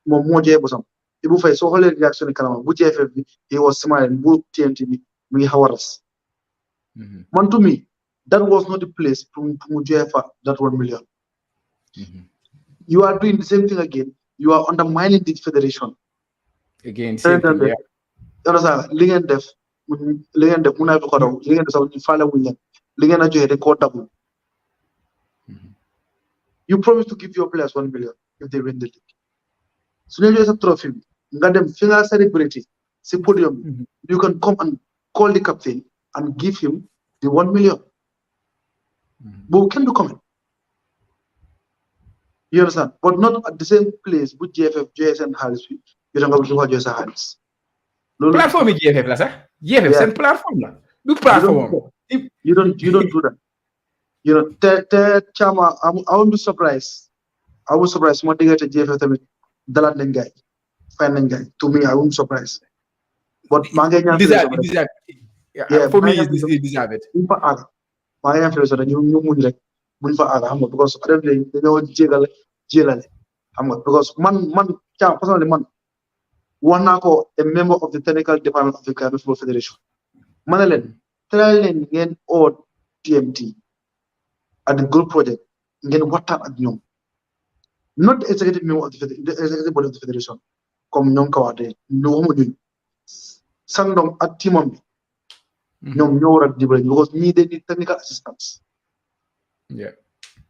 moom moo joxee bosam Ibu Faye soo xoolee réaction yi kanamam bu jeefe bi he was smiling bu TNT bi mu ngi xaw a ras man to me that was not the place pour mu joxee fa that 1 million you are doing the same thing again you are undermining the federation again same thing yeah you understand li ngeen def mun naa ko daw li ngeen def sax ñu faale wuñ leen li ngeen a joxe dañ koo dabul you promise to give your players 1 million if they win the league su ñu joxe sa trophy bi nga dem fi nga celebrate si podium bi you can come and call the captain and give him the 1 million boobu kenn du comment you understand but not at the same place bu GFF joxe seen xaalis bi yow nga bëgg joxe sa xaalis plateforme yi GFF la sax GFF seen plateforme la du plateforme you don't do that you know te Chama I won't be surprised su ma diggante GFF tamit dalaat nañ gaay fay nañ gaay to me I won't be surprised but maa ngi ñaan for me is deserve it buñ fa àgg maa ngi ñaan fële sax ñu muñ rek buñ fa àgg xam nga because adef léegi dañoo jélale xam nga because man Chama personally man wax naa ko a member of the technical department of the Gambia Football Federation ma ne leen teel leen ngeen oo TMT at the goal project ngeen waxtaan ak ñoom not the executive member of the executive body of the federation comme ñoom kawaatee ñu waxuma ñun Sangdong ak teamam bi ñoom ñoo war a dimbali because ñii they need technical assistance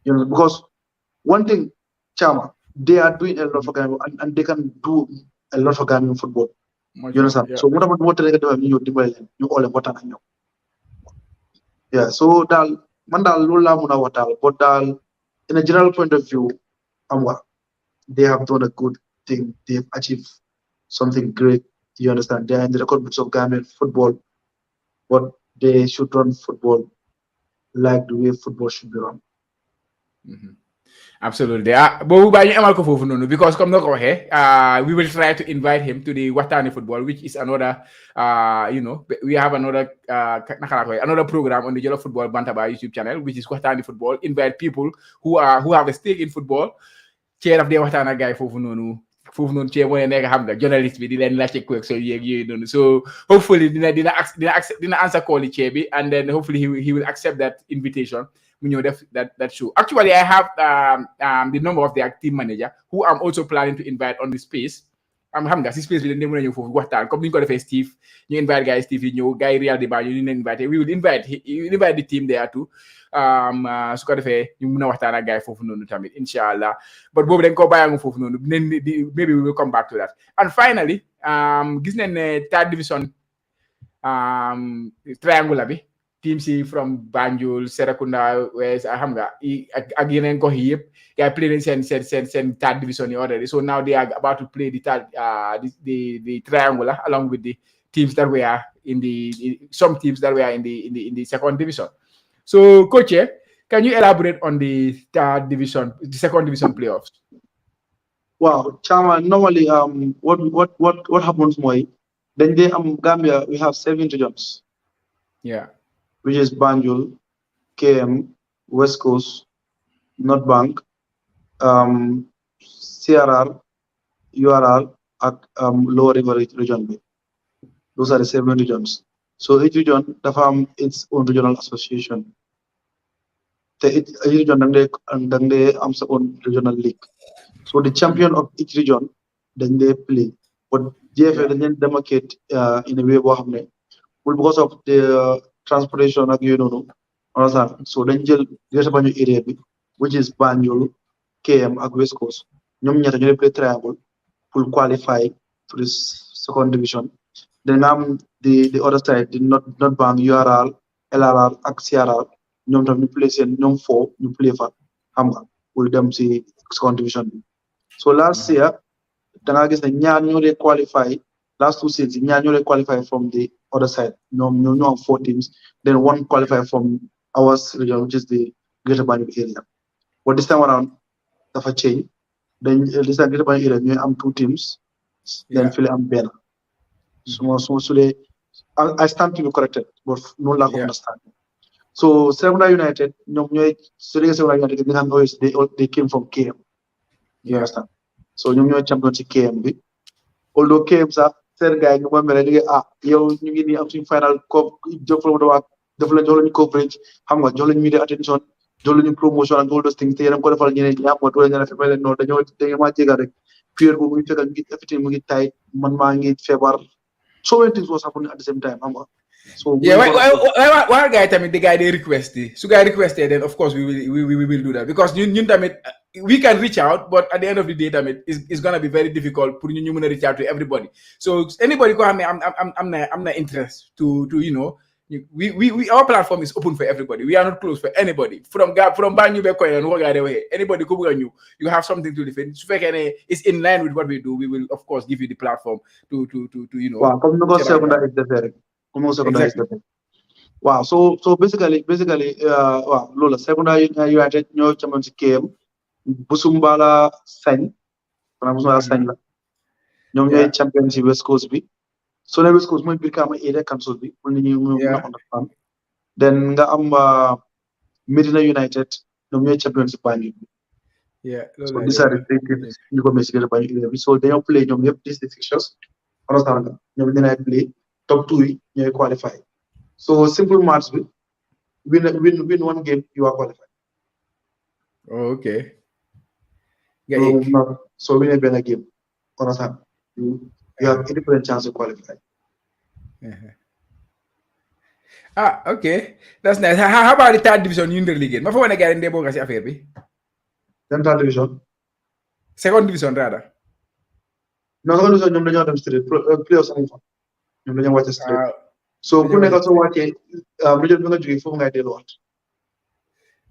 you know because one thing Chama they are doing a lot for Gambia and they can do a lot for Gambian football you understand so moo tax moo tere nga defal ñu ñëw dimbali leen ñu oo leen waxtaan ak ñoom so daal man daal loolu laa mun a wax daal but daal in a general point of view they have done a good thing they have achieved something great you understand they are in the record books of Gambian football but they should run football like the way football should be run absolutely boobu baa ñu amal ko foofu noonu because comme na ko waxee we will try to invite him to the Waxtaani Football which is another we have another another program on the Jollof Football Bantaba YouTube channel which is Waxtaani Football invite people who have a stake in football cee daf dee waxtaan ak gars yi foofu noonu cee mooy nekk xam nga journalist bi di leen laajte question yeeg yooyu noonu so hopefully dina answer call yi cee bi and then hopefully he will accept that invitation mu ñëw def that show actually I have the number of their team manager who I'm also planning to invite on the space xam nga si space bi dañ mën a ñëw foofu waxtaan comme ni ñu ko defee Steve ñu invite gars yi Steve yi ñëw gars yi Real de Banjul ñu leen invité we will invite the team there too su ko defee ñu mën a waxtaan ak gars yi foofu noonu tamit incha allah but boobu dañ ko bàyyangu foofu noonu maybe we will come back to that and finally gis nañ ne third division triangular bi team si from Banjul Serekunda West xam nga ak yeneen gox yi yëpp yaa play nañ seen third division yi already so now they are about to play the third the triangular along with the teams that were in some teams that were in the second division so coach can you elaborate on the third division the second division playoffs? Wow, Chama, normally what happens mooy dañ dee Gambia we have 7 regions yeah which is Banjul, KM, West Coast, North Bank, CRR, URR, ak Lower River region bi. Those are the 7 regions. So each region dafa am its own regional association. Each region dang they am sa own regional league. So the champion of each region then they play. But JFL Yeah. then demarcate in a way because of the transportation ak you know. Understand? So then jël Greater Banjul area bi, which is Banjul, KM ak West Coast. ñoom ñetta ñooy play triangle pour qualify to this second division. Then the other side, the not Bank, URL, LRR ak CRR, ñoom tam ñu play seen ñoom four ñu play fa xam nga pour dem si second division bi. So last year da ngaa gis ne ñaar ñoo dee qualify last 2 seasons ñaar ñoo dee qualify from the other side ñoom ñoo am 4 teams then one qualify from our region which is the Greater Banjul area. But this time around dafa change. Then this time Greater Banjul area ñooy am 2 teams. Then fële am benn. suma su dee I stand to be corrected but noonu laa ko understand. So Serekunda United ñoom ñooy su dee Serekunda United ñi nga xam ne they came from KM. You understand? So ñoom ñooy champion ci KM bi. Although KM sax seen gars yi ñu ma mel ne yow ñu ngi nii am suñu final co jox lañu coverage xam nga jox lañu media attention jox lañu promotion and all those things te yéen a ko defal ñeneen ñi am doole ñeneen fexe leen noonu dañoo maa jégal rek période boobu ñu fekkal ngi everything mu ngi tight man maa ngi feebar so many things was happening at the same time xam nga. So why guy tamit the guy they request so guy requested then of course we will do that because ñun tamit we can reach out but at the end of the day tamit it's gonna be very difficult pour ñu mën a reach out to everybody. So anybody ko xam ne am na interest to you know we our platform is open for everybody. We are not closed for anybody. From Banyu Bekoy and Wagade, anybody who you have something to defend. So it's in line with what we do. We will of course give you the platform to you know. Wow, wow. So basically, wow, Lola, secondary United ñoo champion ci KM, Busumbala Sagne, Busumbala Sagne la. ñoom ñooy champion ci West Coast bi. So the West Coast mooy Brikama area council bi pour nit ñi mën a understand. Then nga am Medina United ñoom ñooy champion ci Banjul bi. So these are the 3 teams ñu ko ci Banjul area bi. So dañoo play ñoom yëpp these fixtures. Understand nga ñoom dinaay play top 2 yi ñooy qualify. So simple maths bi win one game you are qualified. Oh, okay. So win a game. Understand? You have a different chance to qualify. Okay. That's nice. How about the third division Junior League? Ma fa wone gars yi ndee bokk ci affaire bi. Then third division. Second division rather. No, second division ñoom dañoo dem straight playoffs amuñ fa. ñoom dañoo wàcce straight. So ku nekk soo wàccee region bi nga jógee foofu ngay delluwaat.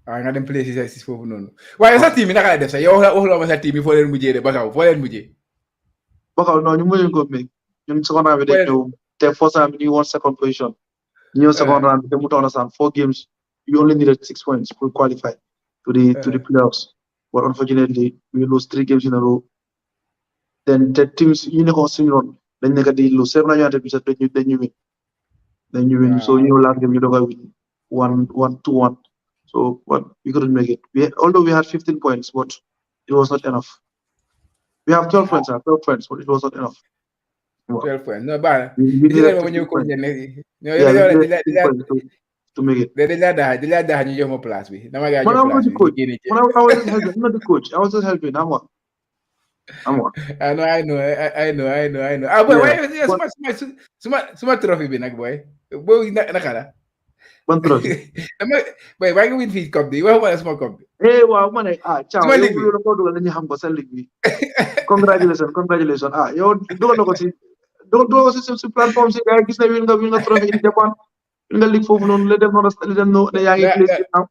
Nga dem play si foofu noonu. Waaye sa team bi naka la def sax yow waxuloo ma sa team bi foo leen mujjee de Bakaw foo leen mujjee. Bakaw non ñu mujjee ko mais ñun second round bi day ñëw te first round bi ñu won second position. Ñëw second round bi te mu toon na 4 games you only needed 6 points to qualify to the playoffs. But unfortunately we lose 3 games in a row. Then the teams ñu nekkoon suñu roon dañ nekk di lose seven nañu bi sax dañu win. Then you win. So you last game you don't win 1-2-1. So but we couldn't make it. Although we had 15 points, but it was not enough. We have 12 points, but it was not enough. 12 points. No bad. We needed 15 points. To make it. They let that you more plus me. I'm not the coach. I was just helping. I'm what? I know. Boy, why suma trophy bi nag boy. Boy naka la. Ban trophy. Boy, why you win fii cup bi? Waxuma la suma cup bi. Waaw ma ne ciao. Yow ko dugal nañu xam ko sa ligue bi. Congratulations. Yow dugal na ko si platform si gars gis na win nga trophy in Japan. Nga ligue foofu noonu la dem noonu ne yaa ngi play now.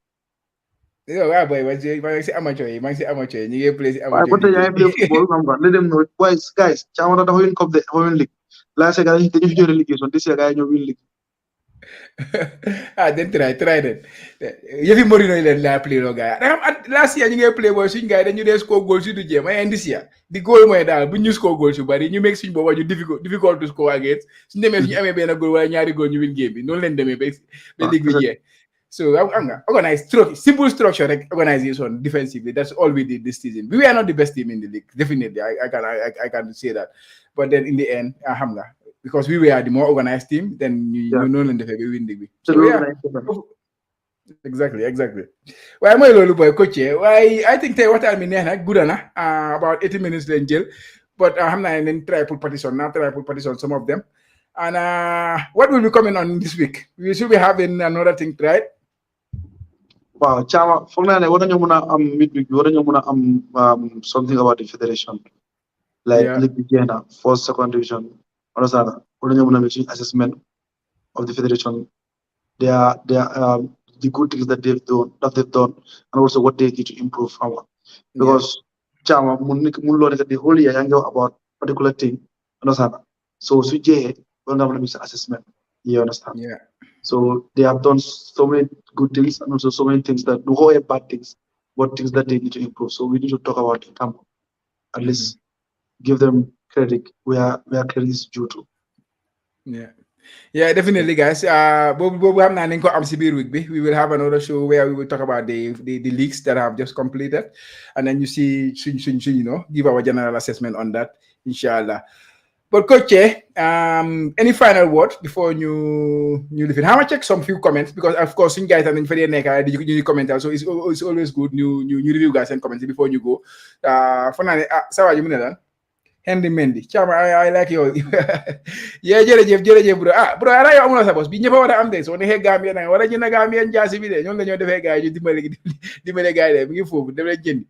Waaw boy, maa ngi si amateur yi ñu ngi play si amateur yi. Waaw ba tey yaa ngi play football xam nga let them know boys guys Chamara dafa win cup de dafa win league. Last year dañu fi jël relegation this year gars ñoo win league. Then try then. Yëfi Mourinho yi leen laa play loo gars yi. Last year ñu ngi play boy suñu gars yi dañu dee score goal si du jéem ay this year di goal mooy daal bu ñu score goal su bari ñu make suñu booba ñu difficult to score against suñu demee suñu amee benn goal wala ñaari goal ñu win game bi noonu leen demee ba ligue bi jeex. So organized simple structure, like organization defensively. That's all we did this season. We were not the best team in the league, definitely. I can say that. But then in the end, because we were the more organized team, then Yeah. you know in the we win the league. So So yeah, exactly. Why am I low boy coach? Why I think what I mean good about 80 minutes then jail. But I'm not in triple partition, not triple partition, some of them. And what will be coming on this week? We should be having another thing, right? wow, Chama, for now, what do you want midweek? What do you want something about the federation, like Yeah. League Beginner, first, second division, understand? What do you want to assessment of the federation? They are the good things that they've done, and also what they need to improve from. Yeah. Because Chama, the whole year you know about particular thing, understand? So we don't have an assessment. You understand? Yeah. So they have done so many good things and also so many things that no bad things, but things that they need to improve. So we need to talk about it. At least give them credit where credit is due to. Yeah. Yeah, definitely, guys. We have we will have another show where we will talk about the leaks that have just completed, and then you see, give our general assessment on that, inshallah. But coach, any final words before you leave it? How much check some few comments because of course you guys are in very you comment also. It's always good new review guys and comments before you go. For now, Sawa, you mean Henry Mendy Chama I like yow yeah jërëjëf bro bro ara yow amuloo sa boss bi ñëpp war a am de soo nekkee Gambia nag wala jënd Gambien jaasi bi de ñoom la ñoo defee gars yi ñu dimbale gars yi de mi ngi foofu dem leen jëndi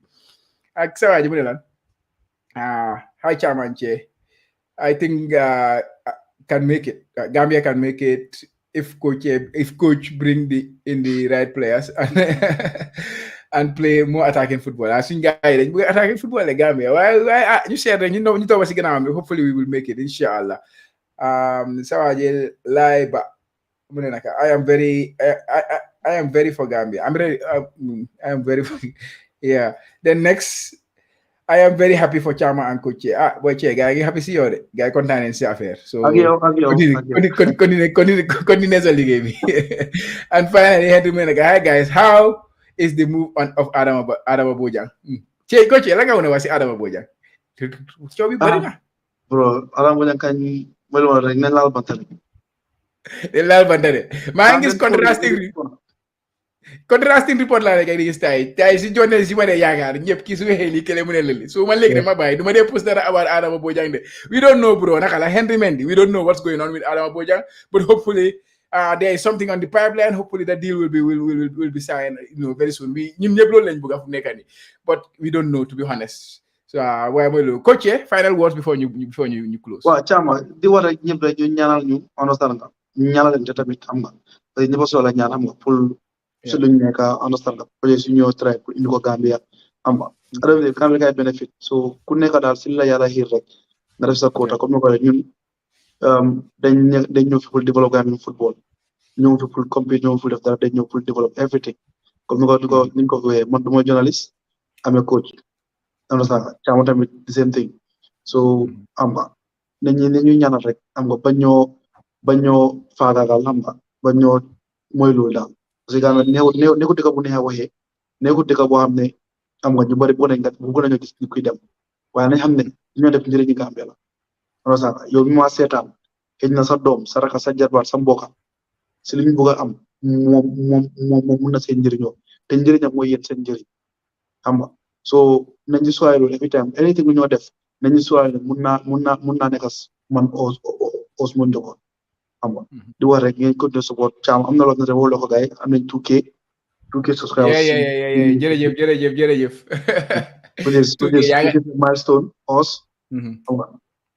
ak sa waa ji mu ne lan hi Chamanche I think can make it Gambia can make it if coach bring in the right players and play more attacking football. I think guys we attacking football in Gambia. Why you said that you know what's going on. Hopefully we will make it, inshallah. Lie, but I am very for Gambia. I'm ready. I am very for, yeah. Then next, I am very happy for Chama and Coach. Boy, guy, happy see you. Guy, content si affair. So continue sa liggéey bi. And finally, I had to make hi guys, how is the move on of Adama Bojang? Coach, la nga wone wa si Adama Bojang. So bi bari na. Bro, Adama Bojang kan melo rek ne laal bantale. Laal bantale. Maa ngi gis contrasting report laa nekk di gis tay si journalist si ma ne yaakaar ñëpp kii su waxee lii kële mu ne lëli so man léegi dama bàyyi du ma dee post dara about Adama Bojang de we don't know bro naka la Henry Mendy we don't know what's going on with Adama Bojang but hopefully there is something on the pipeline hopefully that deal will be signed very soon ñun ñëpp loolu lañ bëgg fu nekk nii but we don't know to be honest so waaye mooy loolu coach final words before ñu close waaw Chama di war a ñëpp rek ñu ñaanal ñu understand nga ñu ñaanal leen te tamit xam nga parce que ñëpp a soxla ñaan xam nga pour so luñ nekk understand nga projet su ñëw try pour indi ko Gambia xam nga adama Gambia kay benefit so ku nekk daal si la yàlla xiir rek nga def sa quota comme ni ko ñun dañ ñëw fi pour développer Gambian football ñëw fi pour compete ñëw fi def dara dañ ñëw pour develop everything comme ni ko waxee man du ma journaliste amee coach understand nga Chama tamit the same thing so xam nga nañu ñaanal rek xam nga bañ ñoo faagaagal xam nga bañ ñoo mooy loolu daal parce que daanaka nekkul dëkk bu neex a waxee nekkul dëkk boo xam ne xam nga ñu bëri bëgg nañoo gis ni kuy dem waaye nañ xam ne ñoo def njëriñu Gambia la understand nga yow mi ma seetaan xëy na sa doom sa raka sa jarbaat sa mbokka si li ñu bëgg a am moom mun na seen njëriñoo te njëriñam mooy yéen seen njëriñ xam nga so nañ ci soirée loolu every time anything bu ñoo def nañ ci soirée mun naa nekk man os mun jokoon xam nga di wax rek ngeen continuer support Cham am na loo xam ne woo ko gars yi am nañ 2K subscribers jërëjëf milestone os xam nga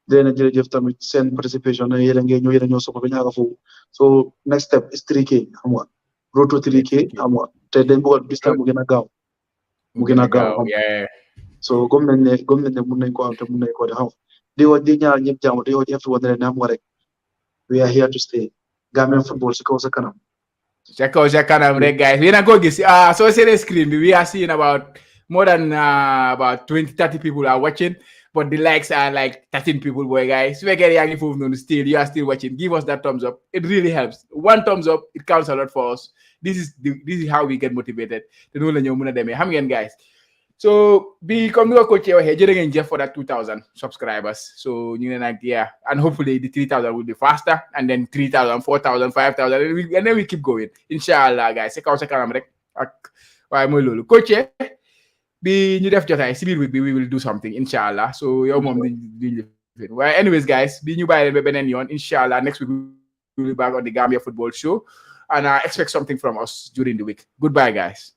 dina jërëjëf tamit seen participation ne yéen a ñoo support ba ñu àgg foofu so next step is 3K xam nga road to 3K xam nga te dañ bëgg bis mu gën a gaaw so gom nañ ne mun nañ ko am te mun nañ ko de xam di ñaar ñëpp jàmm di wax everyone ne xam nga rek we are here to stay Gambian football si kaw sa kanam rek guys yéen a ko gis so seeing screen bi we are seeing about more than about 20-30 people are watching but the likes are like 13 people boy guys su fekkee yaa ngi foofu noonu still you are still watching give us that thumbs up it really helps one thumbs up it counts a lot for us this is how we get motivated te noonu la ñëw mën a demee xam ngeen guys. So be comme ni ko coach waxee jërë ngeen jëf for that 2000 subscribers. So ñu ne nag and hopefully the 3000 will be faster and then 3000 4000 5000 and then we keep going inshallah guys. Sa kaw sa kanam rek ak waaye mooy loolu coach bi ñu def jotaay si biir week bi we will do something inshallah. So yow moom di well, anyways, guys, be new by the inshallah. Next week we'll be back on the Gambia Football Show, and I expect something from us during the week. Goodbye, guys.